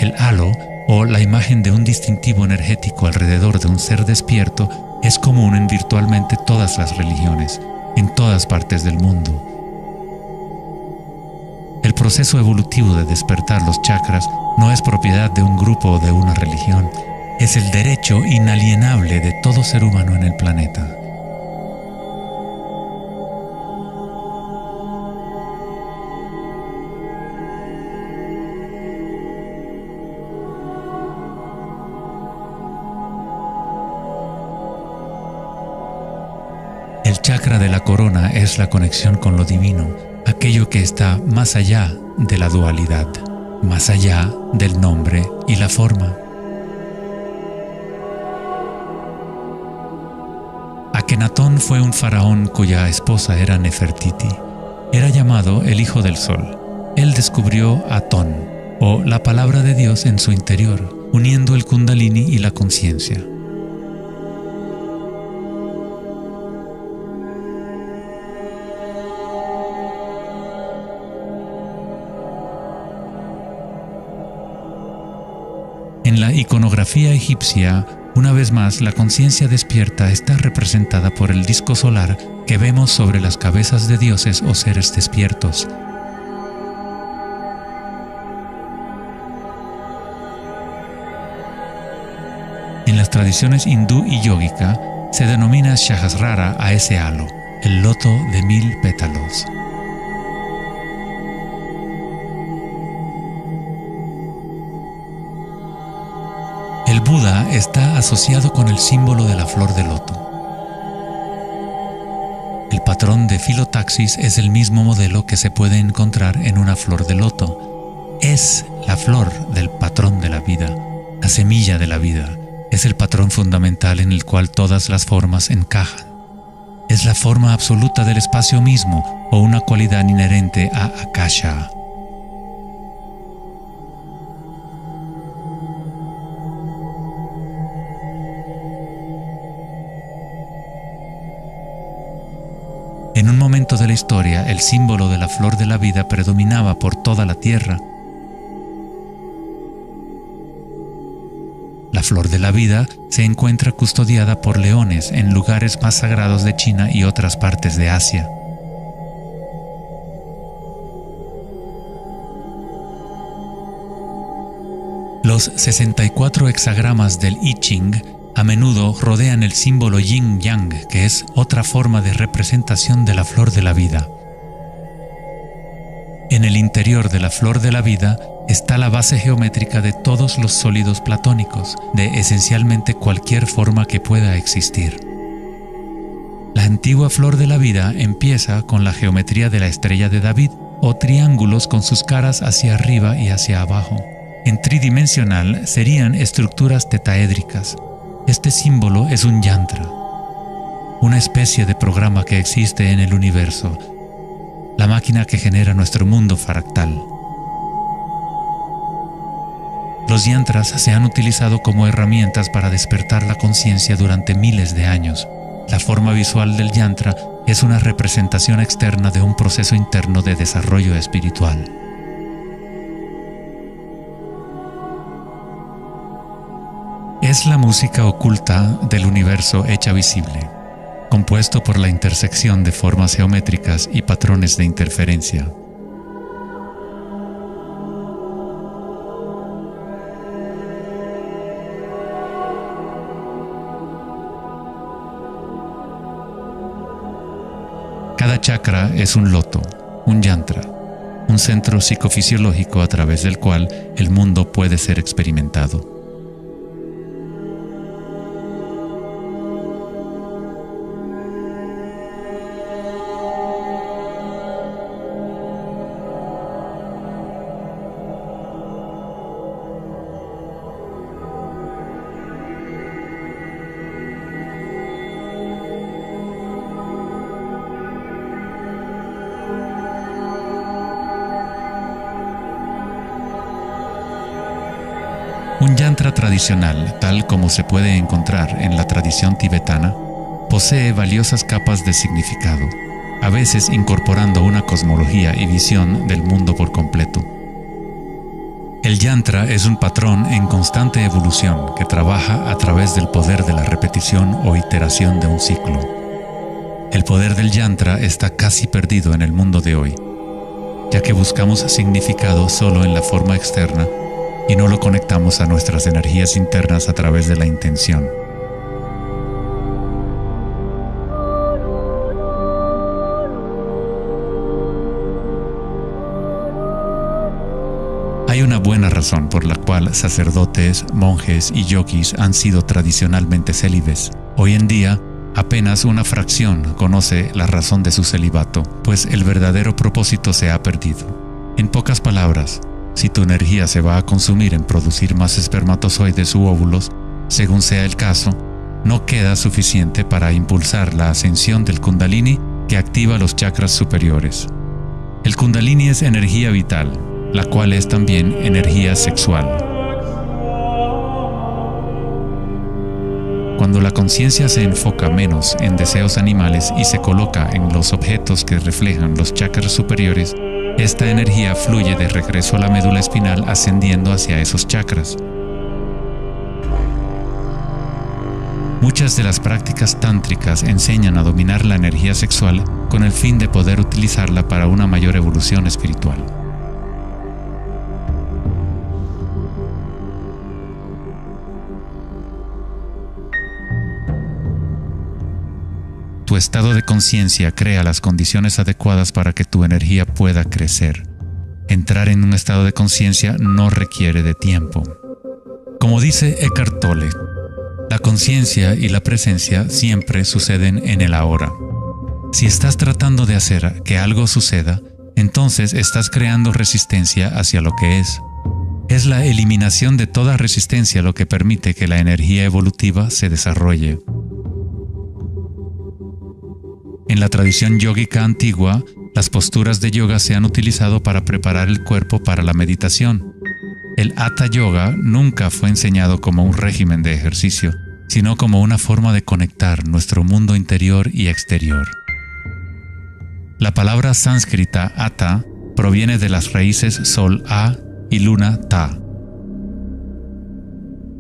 El halo, o la imagen de un distintivo energético alrededor de un ser despierto, es común en virtualmente todas las religiones, en todas partes del mundo. El proceso evolutivo de despertar los chakras no es propiedad de un grupo o de una religión, es el derecho inalienable de todo ser humano en el planeta. El chakra de la corona es la conexión con lo divino, aquello que está más allá de la dualidad, más allá del nombre y la forma. Akenatón fue un faraón cuya esposa era Nefertiti. Era llamado el Hijo del Sol. Él descubrió Atón, o la palabra de Dios en su interior, uniendo el Kundalini y la conciencia. En la iconografía egipcia, una vez más, la conciencia despierta está representada por el disco solar que vemos sobre las cabezas de dioses o seres despiertos. En las tradiciones hindú y yógica, se denomina Sahasrara a ese halo, el loto de 1000 pétalos. El Buda está asociado con el símbolo de la flor de loto. El patrón de filotaxis es el mismo modelo que se puede encontrar en una flor de loto. Es la flor del patrón de la vida, la semilla de la vida. Es el patrón fundamental en el cual todas las formas encajan. Es la forma absoluta del espacio mismo o una cualidad inherente a Akasha. En un momento de la historia, el símbolo de la flor de la vida predominaba por toda la tierra. La flor de la vida se encuentra custodiada por leones en lugares más sagrados de China y otras partes de Asia. Los 64 hexagramas del I Ching a menudo rodean el símbolo yin-yang, que es otra forma de representación de la flor de la vida. En el interior de la flor de la vida está la base geométrica de todos los sólidos platónicos, de esencialmente cualquier forma que pueda existir. La antigua flor de la vida empieza con la geometría de la estrella de David, o triángulos con sus caras hacia arriba y hacia abajo. En tridimensional serían estructuras tetaédricas. Este símbolo es un yantra, una especie de programa que existe en el universo, la máquina que genera nuestro mundo fractal. Los yantras se han utilizado como herramientas para despertar la conciencia durante miles de años. La forma visual del yantra es una representación externa de un proceso interno de desarrollo espiritual. Es la música oculta del universo hecha visible, compuesto por la intersección de formas geométricas y patrones de interferencia. Cada chakra es un loto, un yantra, un centro psicofisiológico a través del cual el mundo puede ser experimentado. Un yantra tradicional, tal como se puede encontrar en la tradición tibetana, posee valiosas capas de significado, a veces incorporando una cosmología y visión del mundo por completo. El yantra es un patrón en constante evolución que trabaja a través del poder de la repetición o iteración de un ciclo. El poder del yantra está casi perdido en el mundo de hoy, ya que buscamos significado solo en la forma externa y no lo conectamos a nuestras energías internas a través de la intención. Hay una buena razón por la cual sacerdotes, monjes y yogis han sido tradicionalmente célibes. Hoy en día, apenas una fracción conoce la razón de su celibato, pues el verdadero propósito se ha perdido. En pocas palabras, si tu energía se va a consumir en producir más espermatozoides u óvulos, según sea el caso, no queda suficiente para impulsar la ascensión del Kundalini que activa los chakras superiores. El Kundalini es energía vital, la cual es también energía sexual. Cuando la conciencia se enfoca menos en deseos animales y se coloca en los objetos que reflejan los chakras superiores, esta energía fluye de regreso a la médula espinal ascendiendo hacia esos chakras. Muchas de las prácticas tántricas enseñan a dominar la energía sexual con el fin de poder utilizarla para una mayor evolución espiritual. Tu estado de conciencia crea las condiciones adecuadas para que tu energía pueda crecer. Entrar en un estado de conciencia no requiere de tiempo. Como dice Eckhart Tolle, la conciencia y la presencia siempre suceden en el ahora. Si estás tratando de hacer que algo suceda, entonces estás creando resistencia hacia lo que es. Es la eliminación de toda resistencia lo que permite que la energía evolutiva se desarrolle. En la tradición yógica antigua, las posturas de yoga se han utilizado para preparar el cuerpo para la meditación. El Hatha Yoga nunca fue enseñado como un régimen de ejercicio, sino como una forma de conectar nuestro mundo interior y exterior. La palabra sánscrita Hatha proviene de las raíces Sol A y Luna Ta.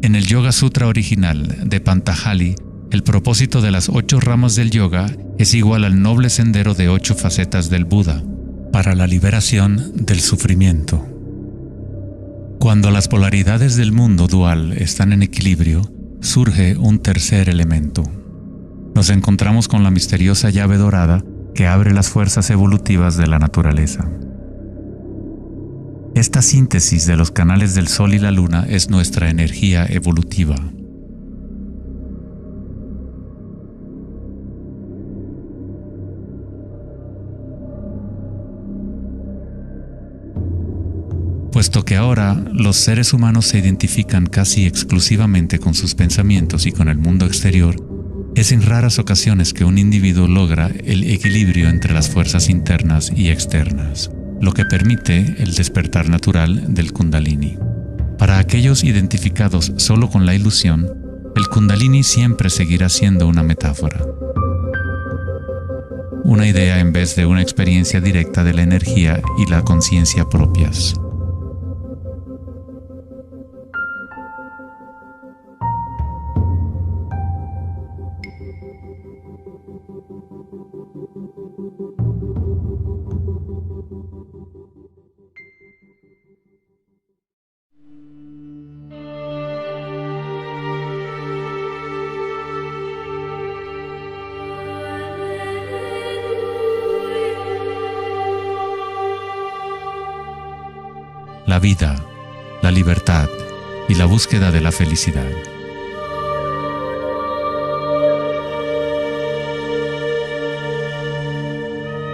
En el Yoga Sutra original de Patanjali, el propósito de las 8 ramas del yoga es igual al noble sendero de 8 facetas del Buda, para la liberación del sufrimiento. Cuando las polaridades del mundo dual están en equilibrio, surge un tercer elemento. Nos encontramos con la misteriosa llave dorada que abre las fuerzas evolutivas de la naturaleza. Esta síntesis de los canales del Sol y la Luna es nuestra energía evolutiva. Puesto que ahora los seres humanos se identifican casi exclusivamente con sus pensamientos y con el mundo exterior, es en raras ocasiones que un individuo logra el equilibrio entre las fuerzas internas y externas, lo que permite el despertar natural del Kundalini. Para aquellos identificados solo con la ilusión, el Kundalini siempre seguirá siendo una metáfora. Una idea en vez de una experiencia directa de la energía y la conciencia propias. La vida, la libertad y la búsqueda de la felicidad.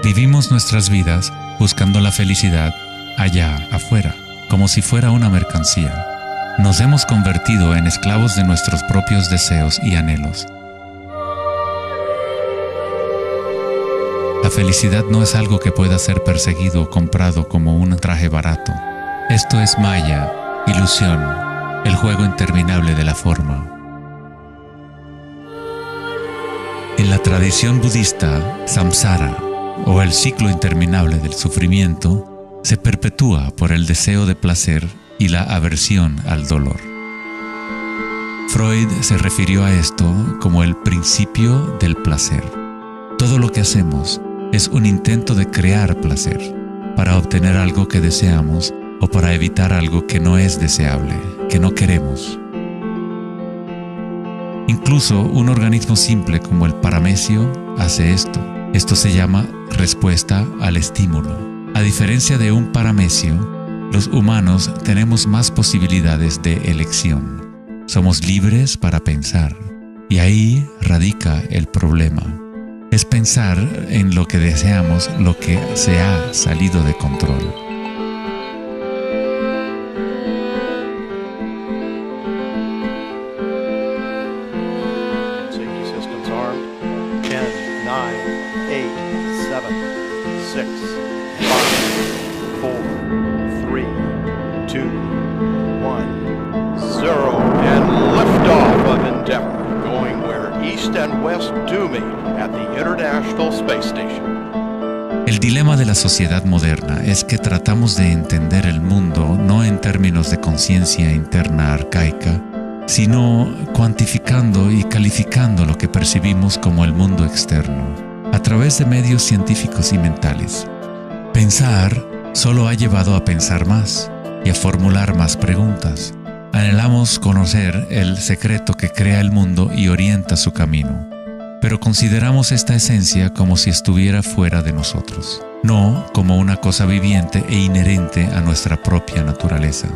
Vivimos nuestras vidas buscando la felicidad allá afuera, como si fuera una mercancía. Nos hemos convertido en esclavos de nuestros propios deseos y anhelos. La felicidad no es algo que pueda ser perseguido o comprado como un traje barato. Esto es maya, ilusión, el juego interminable de la forma. En la tradición budista, samsara, o el ciclo interminable del sufrimiento, se perpetúa por el deseo de placer y la aversión al dolor. Freud se refirió a esto como el principio del placer. Todo lo que hacemos es un intento de crear placer, para obtener algo que deseamos o para evitar algo que no es deseable, que no queremos. Incluso un organismo simple como el paramecio hace esto. Esto se llama respuesta al estímulo. A diferencia de un paramecio, los humanos tenemos más posibilidades de elección. Somos libres para pensar, y ahí radica el problema. Es pensar en lo que deseamos, lo que se ha salido de control. Safety systems armed. 10, 9, 8, 7, 6, 5, 4, 3, 2, 1, 0, and liftoff of Endeavour, going where East and West do meet at the International Space Station. El dilema de la sociedad moderna es que tratamos de entender el mundo no en términos de conciencia interna arcaica, sino cuantificando y calificando lo que percibimos como el mundo externo, a través de medios científicos y mentales. Pensar solo ha llevado a pensar más y a formular más preguntas. Anhelamos conocer el secreto que crea el mundo y orienta su camino, pero consideramos esta esencia como si estuviera fuera de nosotros, no como una cosa viviente e inherente a nuestra propia naturaleza.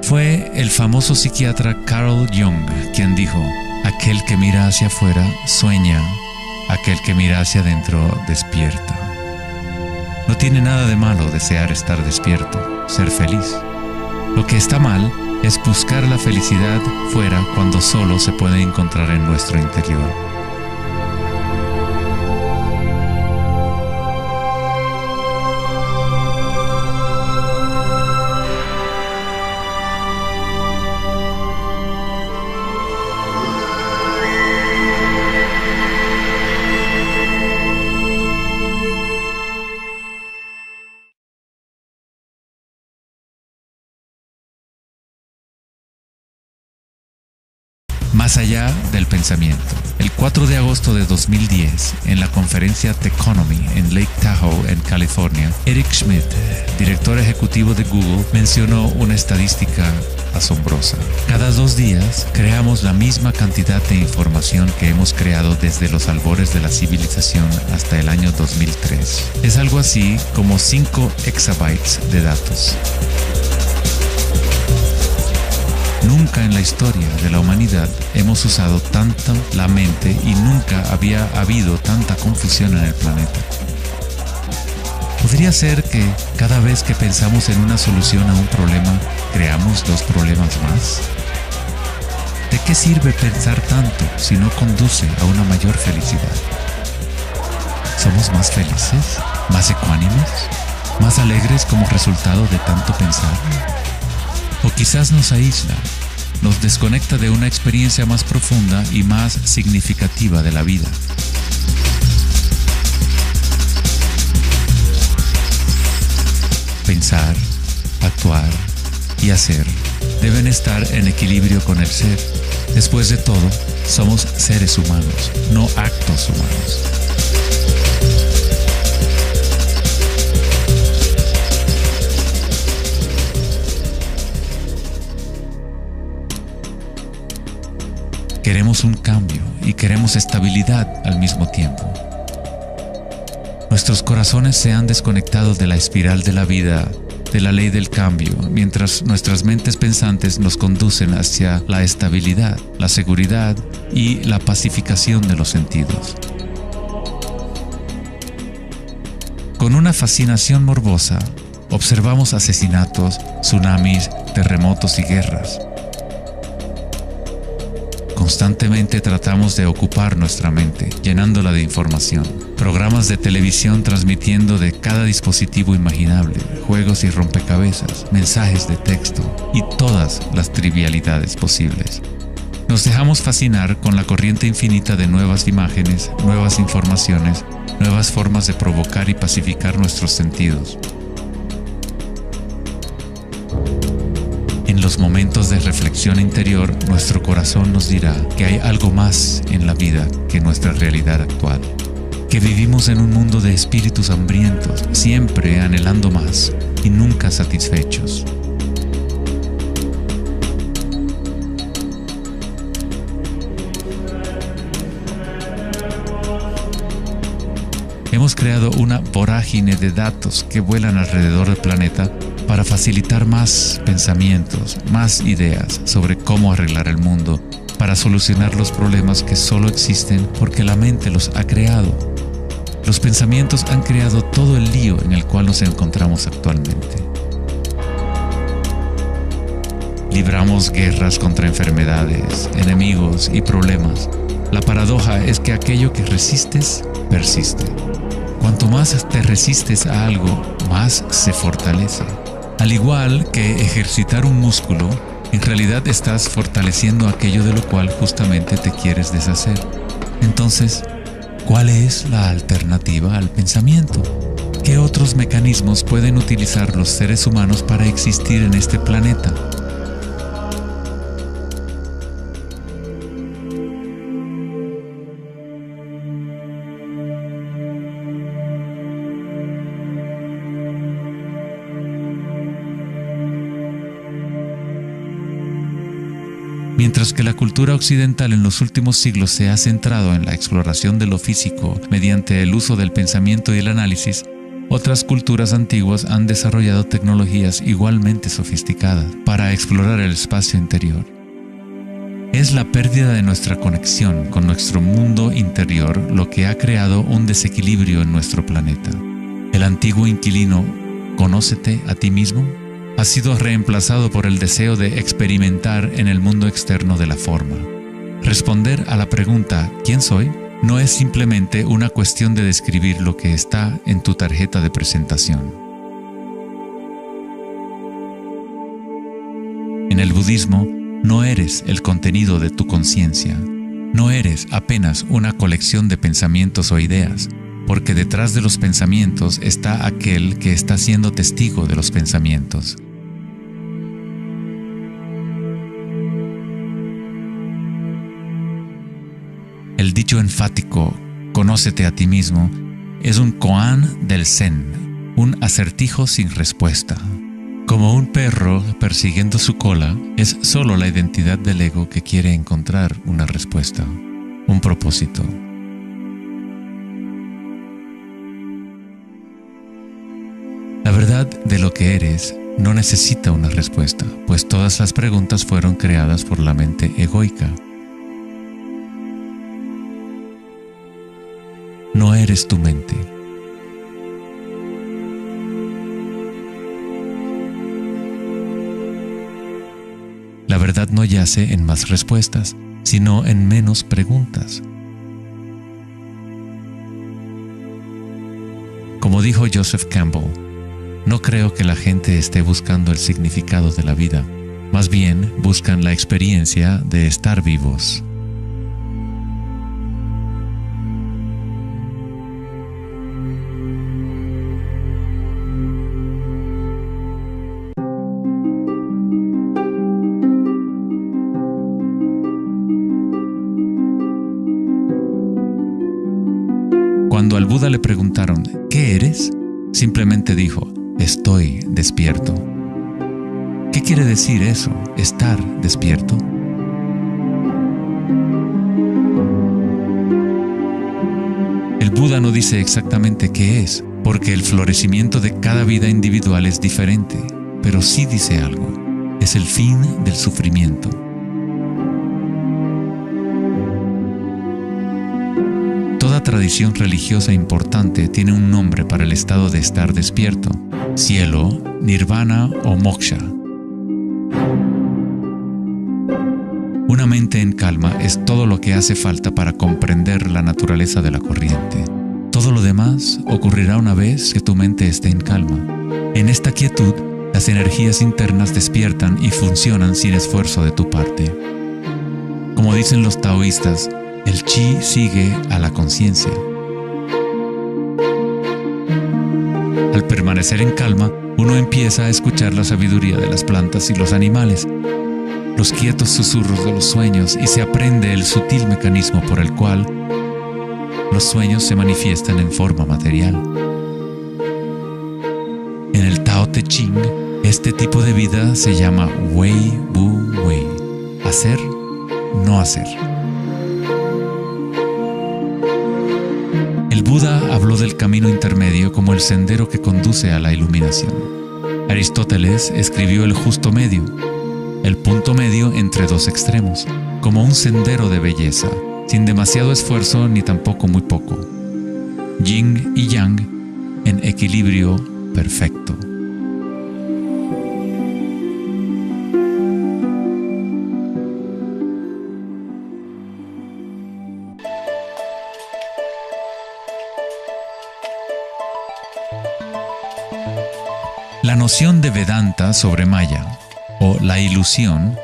Fue el famoso psiquiatra Carl Jung quien dijo: aquel que mira hacia afuera sueña, aquel que mira hacia adentro despierta. No tiene nada de malo desear estar despierto, ser feliz. Lo que está mal es buscar la felicidad fuera cuando solo se puede encontrar en nuestro interior. Más allá del pensamiento. El 4 de agosto de 2010, en la conferencia Techonomy en Lake Tahoe, en California, Eric Schmidt, director ejecutivo de Google, mencionó una estadística asombrosa. Cada 2 días creamos la misma cantidad de información que hemos creado desde los albores de la civilización hasta el año 2003. Es algo así como 5 exabytes de datos. Nunca en la historia de la humanidad hemos usado tanto la mente y nunca había habido tanta confusión en el planeta. ¿Podría ser que cada vez que pensamos en una solución a un problema, creamos 2 problemas más? ¿De qué sirve pensar tanto si no conduce a una mayor felicidad? ¿Somos más felices? ¿Más ecuánimes? ¿Más alegres como resultado de tanto pensar? O quizás nos aísla, nos desconecta de una experiencia más profunda y más significativa de la vida. Pensar, actuar y hacer deben estar en equilibrio con el ser. Después de todo, somos seres humanos, no actos humanos. Queremos un cambio y queremos estabilidad al mismo tiempo. Nuestros corazones se han desconectado de la espiral de la vida, de la ley del cambio, mientras nuestras mentes pensantes nos conducen hacia la estabilidad, la seguridad y la pacificación de los sentidos. Con una fascinación morbosa, observamos asesinatos, tsunamis, terremotos y guerras. Constantemente tratamos de ocupar nuestra mente, llenándola de información. Programas de televisión transmitiendo de cada dispositivo imaginable, juegos y rompecabezas, mensajes de texto y todas las trivialidades posibles. Nos dejamos fascinar con la corriente infinita de nuevas imágenes, nuevas informaciones, nuevas formas de provocar y pacificar nuestros sentidos. los momentos de reflexión interior, nuestro corazón nos dirá que hay algo más en la vida que nuestra realidad actual, que vivimos en un mundo de espíritus hambrientos, siempre anhelando más y nunca satisfechos. Hemos creado una vorágine de datos que vuelan alrededor del planeta para facilitar más pensamientos, más ideas sobre cómo arreglar el mundo, para solucionar los problemas que solo existen porque la mente los ha creado. Los pensamientos han creado todo el lío en el cual nos encontramos actualmente. Libramos guerras contra enfermedades, enemigos y problemas. La paradoja es que aquello que resistes, persiste. Cuanto más te resistes a algo, más se fortalece. Al igual que ejercitar un músculo, en realidad estás fortaleciendo aquello de lo cual justamente te quieres deshacer. Entonces, ¿cuál es la alternativa al pensamiento? ¿Qué otros mecanismos pueden utilizar los seres humanos para existir en este planeta? Mientras que la cultura occidental en los últimos siglos se ha centrado en la exploración de lo físico mediante el uso del pensamiento y el análisis, otras culturas antiguas han desarrollado tecnologías igualmente sofisticadas para explorar el espacio interior. Es la pérdida de nuestra conexión con nuestro mundo interior lo que ha creado un desequilibrio en nuestro planeta. El antiguo inquilino, «Conócete a ti mismo», ha sido reemplazado por el deseo de experimentar en el mundo externo de la forma. Responder a la pregunta ¿quién soy? No es simplemente una cuestión de describir lo que está en tu tarjeta de presentación. En el budismo, no eres el contenido de tu conciencia. No eres apenas una colección de pensamientos o ideas, porque detrás de los pensamientos está aquel que está siendo testigo de los pensamientos. El dicho enfático, «Conócete a ti mismo», es un koan del Zen, un acertijo sin respuesta. Como un perro persiguiendo su cola, es solo la identidad del ego que quiere encontrar una respuesta, un propósito. La verdad de lo que eres no necesita una respuesta, pues todas las preguntas fueron creadas por la mente egoica. No eres tu mente. La verdad no yace en más respuestas, sino en menos preguntas. Como dijo Joseph Campbell, no creo que la gente esté buscando el significado de la vida, más bien buscan la experiencia de estar vivos. Cuando al Buda le preguntaron, ¿qué eres?, simplemente dijo, estoy despierto. ¿Qué quiere decir eso, estar despierto? El Buda no dice exactamente qué es, porque el florecimiento de cada vida individual es diferente, pero sí dice algo, es el fin del sufrimiento. Toda tradición religiosa importante tiene un nombre para el estado de estar despierto: cielo, nirvana o moksha. Una mente en calma es todo lo que hace falta para comprender la naturaleza de la corriente. Todo lo demás ocurrirá una vez que tu mente esté en calma. En esta quietud, las energías internas despiertan y funcionan sin esfuerzo de tu parte. Como dicen los taoístas, el chi sigue a la conciencia. Al permanecer en calma, uno empieza a escuchar la sabiduría de las plantas y los animales, los quietos susurros de los sueños, y se aprende el sutil mecanismo por el cual los sueños se manifiestan en forma material. En el Tao Te Ching, este tipo de vida se llama Wei Bu Wei, hacer, no hacer. El Buda habló del camino intermedio como el sendero que conduce a la iluminación. Aristóteles escribió el justo medio, el punto medio entre dos extremos, como un sendero de belleza, sin demasiado esfuerzo ni tampoco muy poco. Yin y Yang en equilibrio perfecto. La noción de Vedanta sobre Maya, o la ilusión,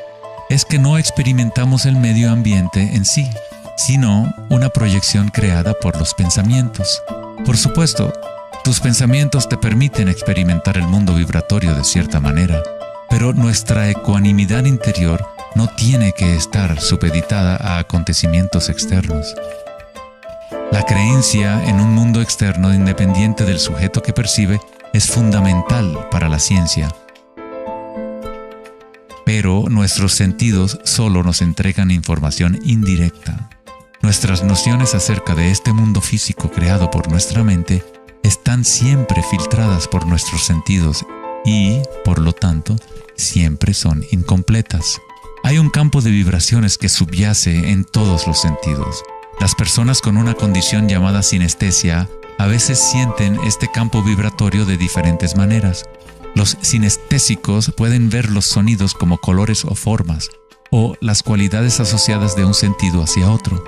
es que no experimentamos el medio ambiente en sí, sino una proyección creada por los pensamientos. Por supuesto, tus pensamientos te permiten experimentar el mundo vibratorio de cierta manera, pero nuestra ecuanimidad interior no tiene que estar supeditada a acontecimientos externos. La creencia en un mundo externo independiente del sujeto que percibe es fundamental para la ciencia. Pero nuestros sentidos solo nos entregan información indirecta. Nuestras nociones acerca de este mundo físico creado por nuestra mente están siempre filtradas por nuestros sentidos y, por lo tanto, siempre son incompletas. Hay un campo de vibraciones que subyace en todos los sentidos. Las personas con una condición llamada sinestesia a veces sienten este campo vibratorio de diferentes maneras. Los sinestésicos pueden ver los sonidos como colores o formas, o las cualidades asociadas de un sentido hacia otro.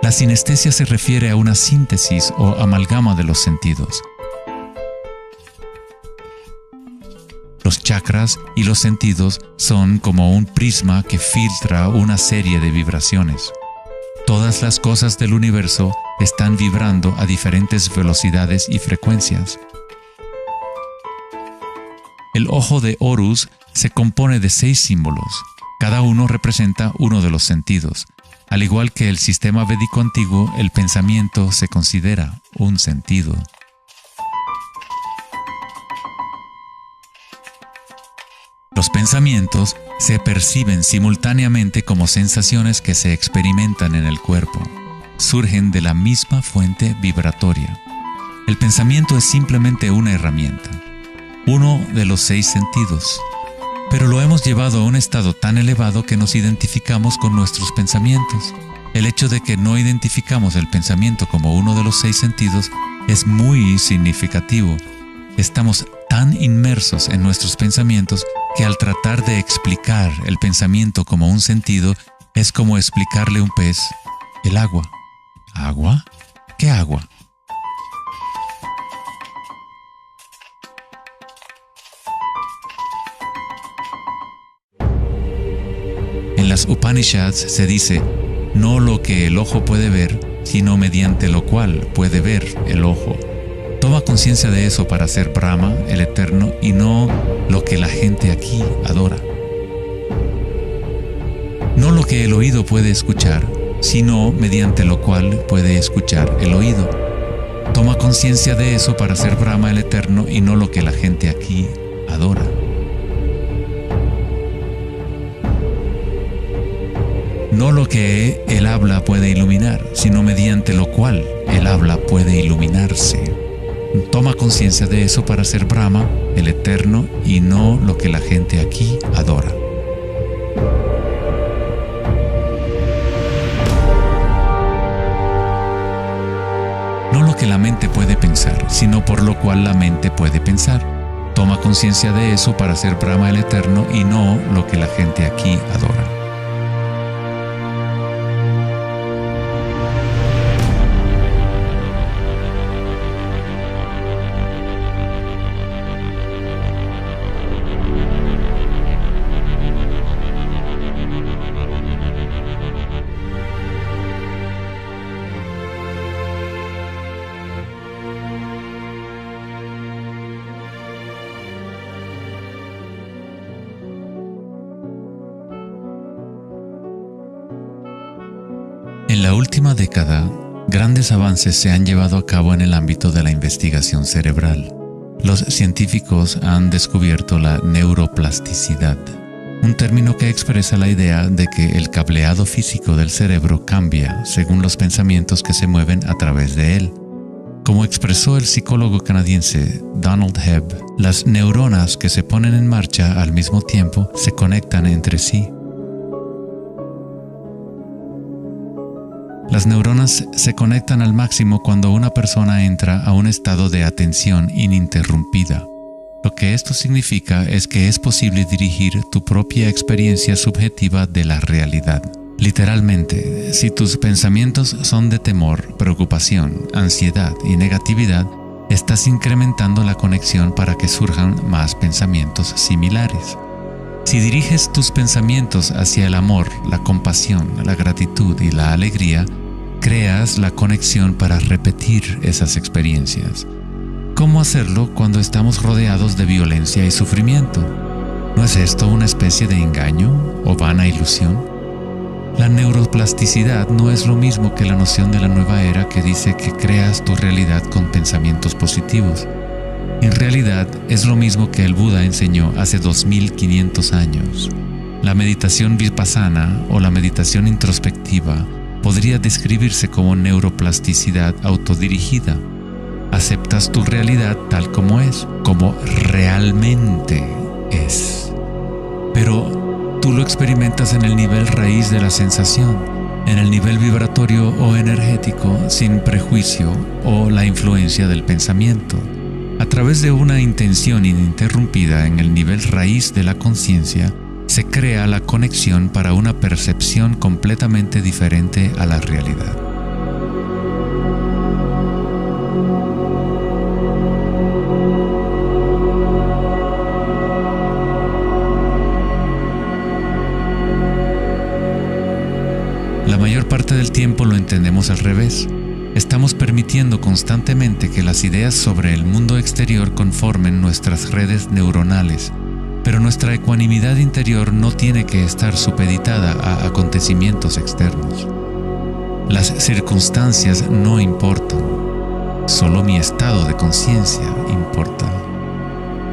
La sinestesia se refiere a una síntesis o amalgama de los sentidos. Los chakras y los sentidos son como un prisma que filtra una serie de vibraciones. Todas las cosas del universo están vibrando a diferentes velocidades y frecuencias. El ojo de Horus se compone de 6 símbolos. Cada uno representa uno de los sentidos. Al igual que el sistema védico antiguo, el pensamiento se considera un sentido. Los pensamientos se perciben simultáneamente como sensaciones que se experimentan en el cuerpo. Surgen de la misma fuente vibratoria. El pensamiento es simplemente una herramienta, uno de los 6 sentidos, pero lo hemos llevado a un estado tan elevado que nos identificamos con nuestros pensamientos. El hecho de que no identificamos el pensamiento como uno de los 6 sentidos es muy significativo. Estamos tan inmersos en nuestros pensamientos que al tratar de explicar el pensamiento como un sentido es como explicarle a un pez el agua. ¿Agua? ¿Qué agua? En las Upanishads se dice, no lo que el ojo puede ver, sino mediante lo cual puede ver el ojo. Toma conciencia de eso para ser Brahma, el Eterno, y no lo que la gente aquí adora. No lo que el oído puede escuchar, sino mediante lo cual puede escuchar el oído. Toma conciencia de eso para ser Brahma, el Eterno, y no lo que la gente aquí adora. No lo que el habla puede iluminar, sino mediante lo cual el habla puede iluminarse. Toma conciencia de eso para ser Brahma, el Eterno, y no lo que la gente aquí adora. No lo que la mente puede pensar, sino por lo cual la mente puede pensar. Toma conciencia de eso para ser Brahma, el Eterno, y no lo que la gente aquí adora. la última década, grandes avances se han llevado a cabo en el ámbito de la investigación cerebral. Los científicos han descubierto la neuroplasticidad, un término que expresa la idea de que el cableado físico del cerebro cambia según los pensamientos que se mueven a través de él. Como expresó el psicólogo canadiense Donald Hebb, las neuronas que se ponen en marcha al mismo tiempo se conectan entre sí. Las neuronas se conectan al máximo cuando una persona entra a un estado de atención ininterrumpida. Lo que esto significa es que es posible dirigir tu propia experiencia subjetiva de la realidad. Literalmente, si tus pensamientos son de temor, preocupación, ansiedad y negatividad, estás incrementando la conexión para que surjan más pensamientos similares. Si diriges tus pensamientos hacia el amor, la compasión, la gratitud y la alegría, creas la conexión para repetir esas experiencias. ¿Cómo hacerlo cuando estamos rodeados de violencia y sufrimiento? ¿No es esto una especie de engaño o vana ilusión? La neuroplasticidad no es lo mismo que la noción de la nueva era que dice que creas tu realidad con pensamientos positivos. En realidad es lo mismo que el Buda enseñó hace 2500 años. La meditación vipassana o la meditación introspectiva podría describirse como neuroplasticidad autodirigida. Aceptas tu realidad tal como es, como realmente es. Pero tú lo experimentas en el nivel raíz de la sensación, en el nivel vibratorio o energético, sin prejuicio o la influencia del pensamiento. A través de una intención ininterrumpida en el nivel raíz de la conciencia, se crea la conexión para una percepción completamente diferente a la realidad. La mayor parte del tiempo lo entendemos al revés. Estamos permitiendo constantemente que las ideas sobre el mundo exterior conformen nuestras redes neuronales, pero nuestra ecuanimidad interior no tiene que estar supeditada a acontecimientos externos. Las circunstancias no importan, solo mi estado de conciencia importa.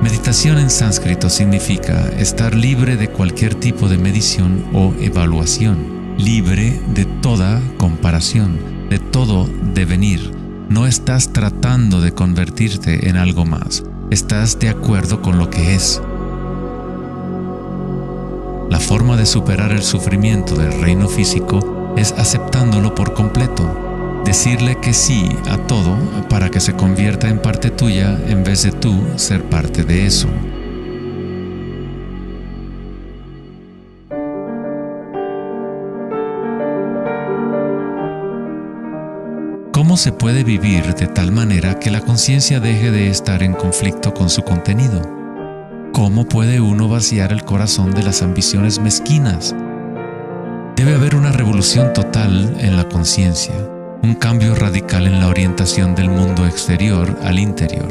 Meditación en sánscrito significa estar libre de cualquier tipo de medición o evaluación, libre de toda comparación, de todo devenir. No estás tratando de convertirte en algo más, estás de acuerdo con lo que es. La forma de superar el sufrimiento del reino físico es aceptándolo por completo, decirle que sí a todo para que se convierta en parte tuya en vez de tú ser parte de eso. ¿Cómo se puede vivir de tal manera que la conciencia deje de estar en conflicto con su contenido? ¿Cómo puede uno vaciar el corazón de las ambiciones mezquinas? Debe haber una revolución total en la conciencia, un cambio radical en la orientación del mundo exterior al interior.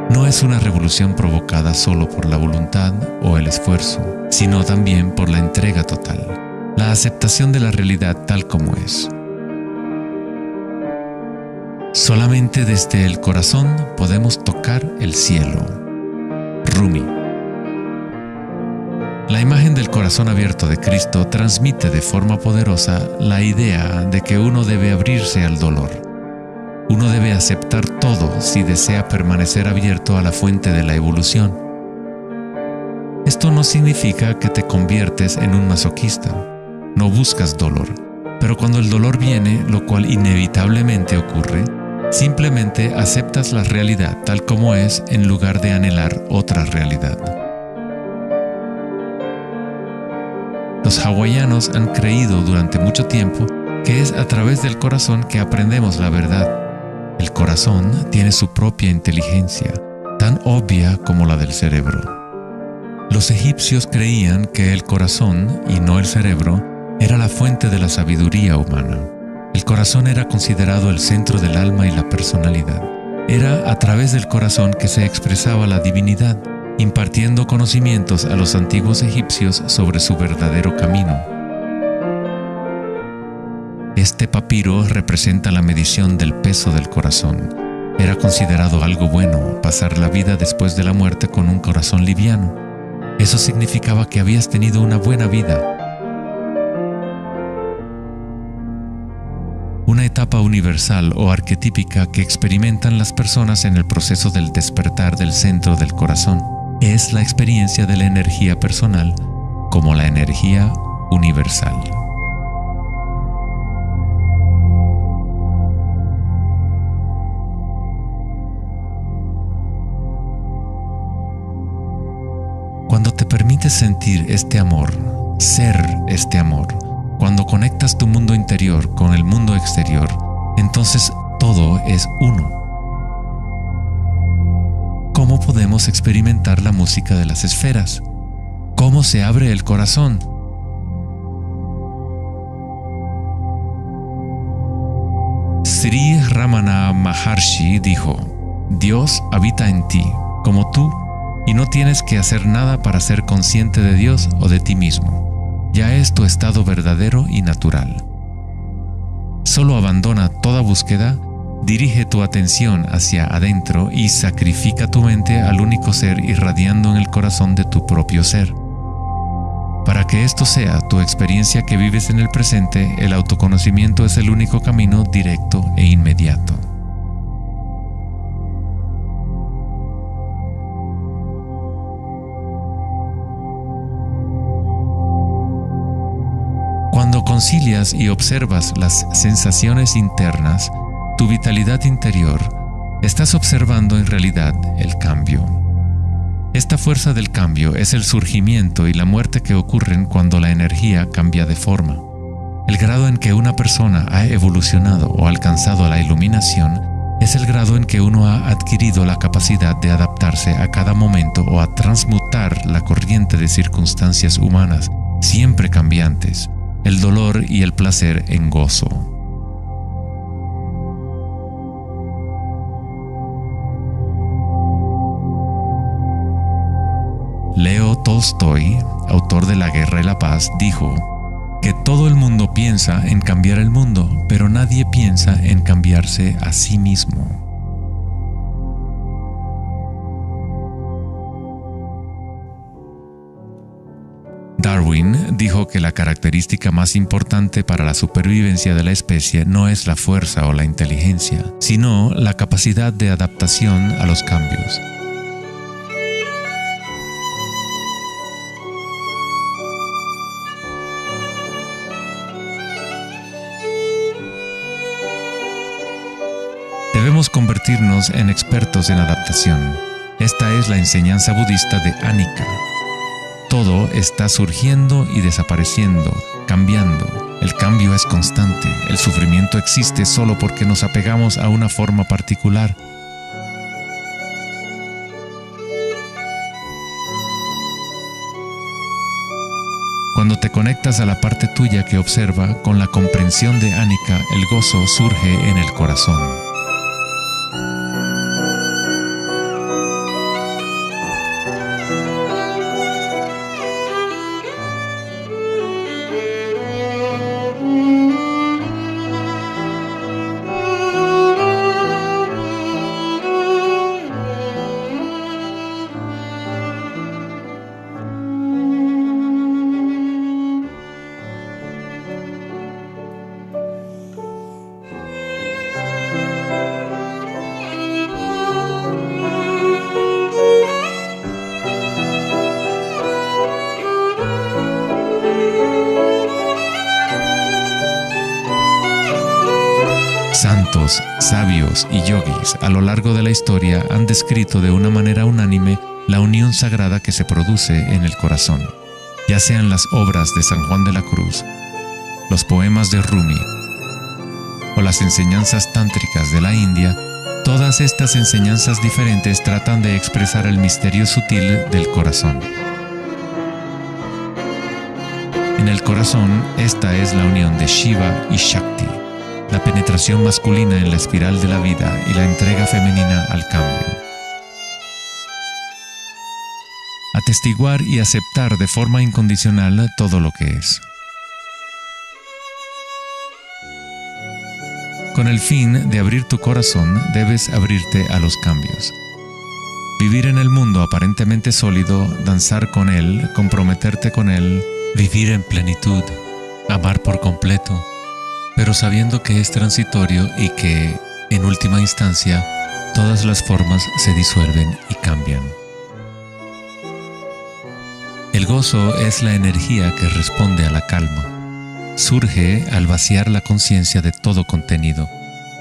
No es una revolución provocada solo por la voluntad o el esfuerzo, sino también por la entrega total, la aceptación de la realidad tal como es. Solamente desde el corazón podemos tocar el cielo. Rumi. La imagen del corazón abierto de Cristo transmite de forma poderosa la idea de que uno debe abrirse al dolor. Uno debe aceptar todo si desea permanecer abierto a la fuente de la evolución. Esto no significa que te conviertes en un masoquista. No buscas dolor, pero cuando el dolor viene, lo cual inevitablemente ocurre, simplemente aceptas la realidad tal como es en lugar de anhelar otra realidad. Los hawaianos han creído durante mucho tiempo que es a través del corazón que aprendemos la verdad. El corazón tiene su propia inteligencia, tan obvia como la del cerebro. Los egipcios creían que el corazón, y no el cerebro, era la fuente de la sabiduría humana. El corazón era considerado el centro del alma y la personalidad. Era a través del corazón que se expresaba la divinidad, impartiendo conocimientos a los antiguos egipcios sobre su verdadero camino. Este papiro representa la medición del peso del corazón. Era considerado algo bueno pasar la vida después de la muerte con un corazón liviano. Eso significaba que habías tenido una buena vida. Una etapa universal o arquetípica que experimentan las personas en el proceso del despertar del centro del corazón es la experiencia de la energía personal como la energía universal. Cuando te permites sentir este amor, ser este amor, cuando conectas tu mundo interior con el mundo exterior, entonces todo es uno. ¿Cómo podemos experimentar la música de las esferas? ¿Cómo se abre el corazón? Sri Ramana Maharshi dijo: Dios habita en ti, como tú, y no tienes que hacer nada para ser consciente de Dios o de ti mismo. Ya es tu estado verdadero y natural. Solo abandona toda búsqueda, dirige tu atención hacia adentro y sacrifica tu mente al único ser irradiando en el corazón de tu propio ser. Para que esto sea tu experiencia que vives en el presente, el autoconocimiento es el único camino directo e inmediato. Cuando concilias y observas las sensaciones internas, tu vitalidad interior, estás observando en realidad el cambio. Esta fuerza del cambio es el surgimiento y la muerte que ocurren cuando la energía cambia de forma. El grado en que una persona ha evolucionado o alcanzado la iluminación es el grado en que uno ha adquirido la capacidad de adaptarse a cada momento o a transmutar la corriente de circunstancias humanas, siempre cambiantes, el dolor y el placer en gozo. Leo Tolstoy, autor de La Guerra y la Paz, dijo que todo el mundo piensa en cambiar el mundo, pero nadie piensa en cambiarse a sí mismo. Darwin dijo que la característica más importante para la supervivencia de la especie no es la fuerza o la inteligencia, sino la capacidad de adaptación a los cambios. Debemos convertirnos en expertos en adaptación. Esta es la enseñanza budista de Anicca. Todo está surgiendo y desapareciendo, cambiando. El cambio es constante. El sufrimiento existe solo porque nos apegamos a una forma particular. Cuando te conectas a la parte tuya que observa, con la comprensión de Anicca, el gozo surge en el corazón. Santos, sabios y yogis a lo largo de la historia han descrito de una manera unánime la unión sagrada que se produce en el corazón, ya sean las obras de San Juan de la Cruz, los poemas de Rumi o las enseñanzas tántricas de la India. Todas estas enseñanzas diferentes tratan de expresar el misterio sutil del corazón. En el corazón, esta es la unión de Shiva y Shakti, la penetración masculina en la espiral de la vida y la entrega femenina al cambio. Atestiguar y aceptar de forma incondicional todo lo que es. Con el fin de abrir tu corazón, debes abrirte a los cambios. Vivir en el mundo aparentemente sólido, danzar con él, comprometerte con él, vivir en plenitud, amar por completo, pero sabiendo que es transitorio y que, en última instancia, todas las formas se disuelven y cambian. El gozo es la energía que responde a la calma. Surge al vaciar la conciencia de todo contenido.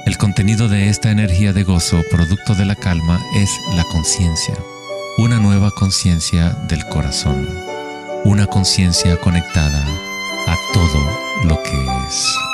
El contenido de esta energía de gozo, producto de la calma, es la conciencia. Una nueva conciencia del corazón. Una conciencia conectada a todo lo que es.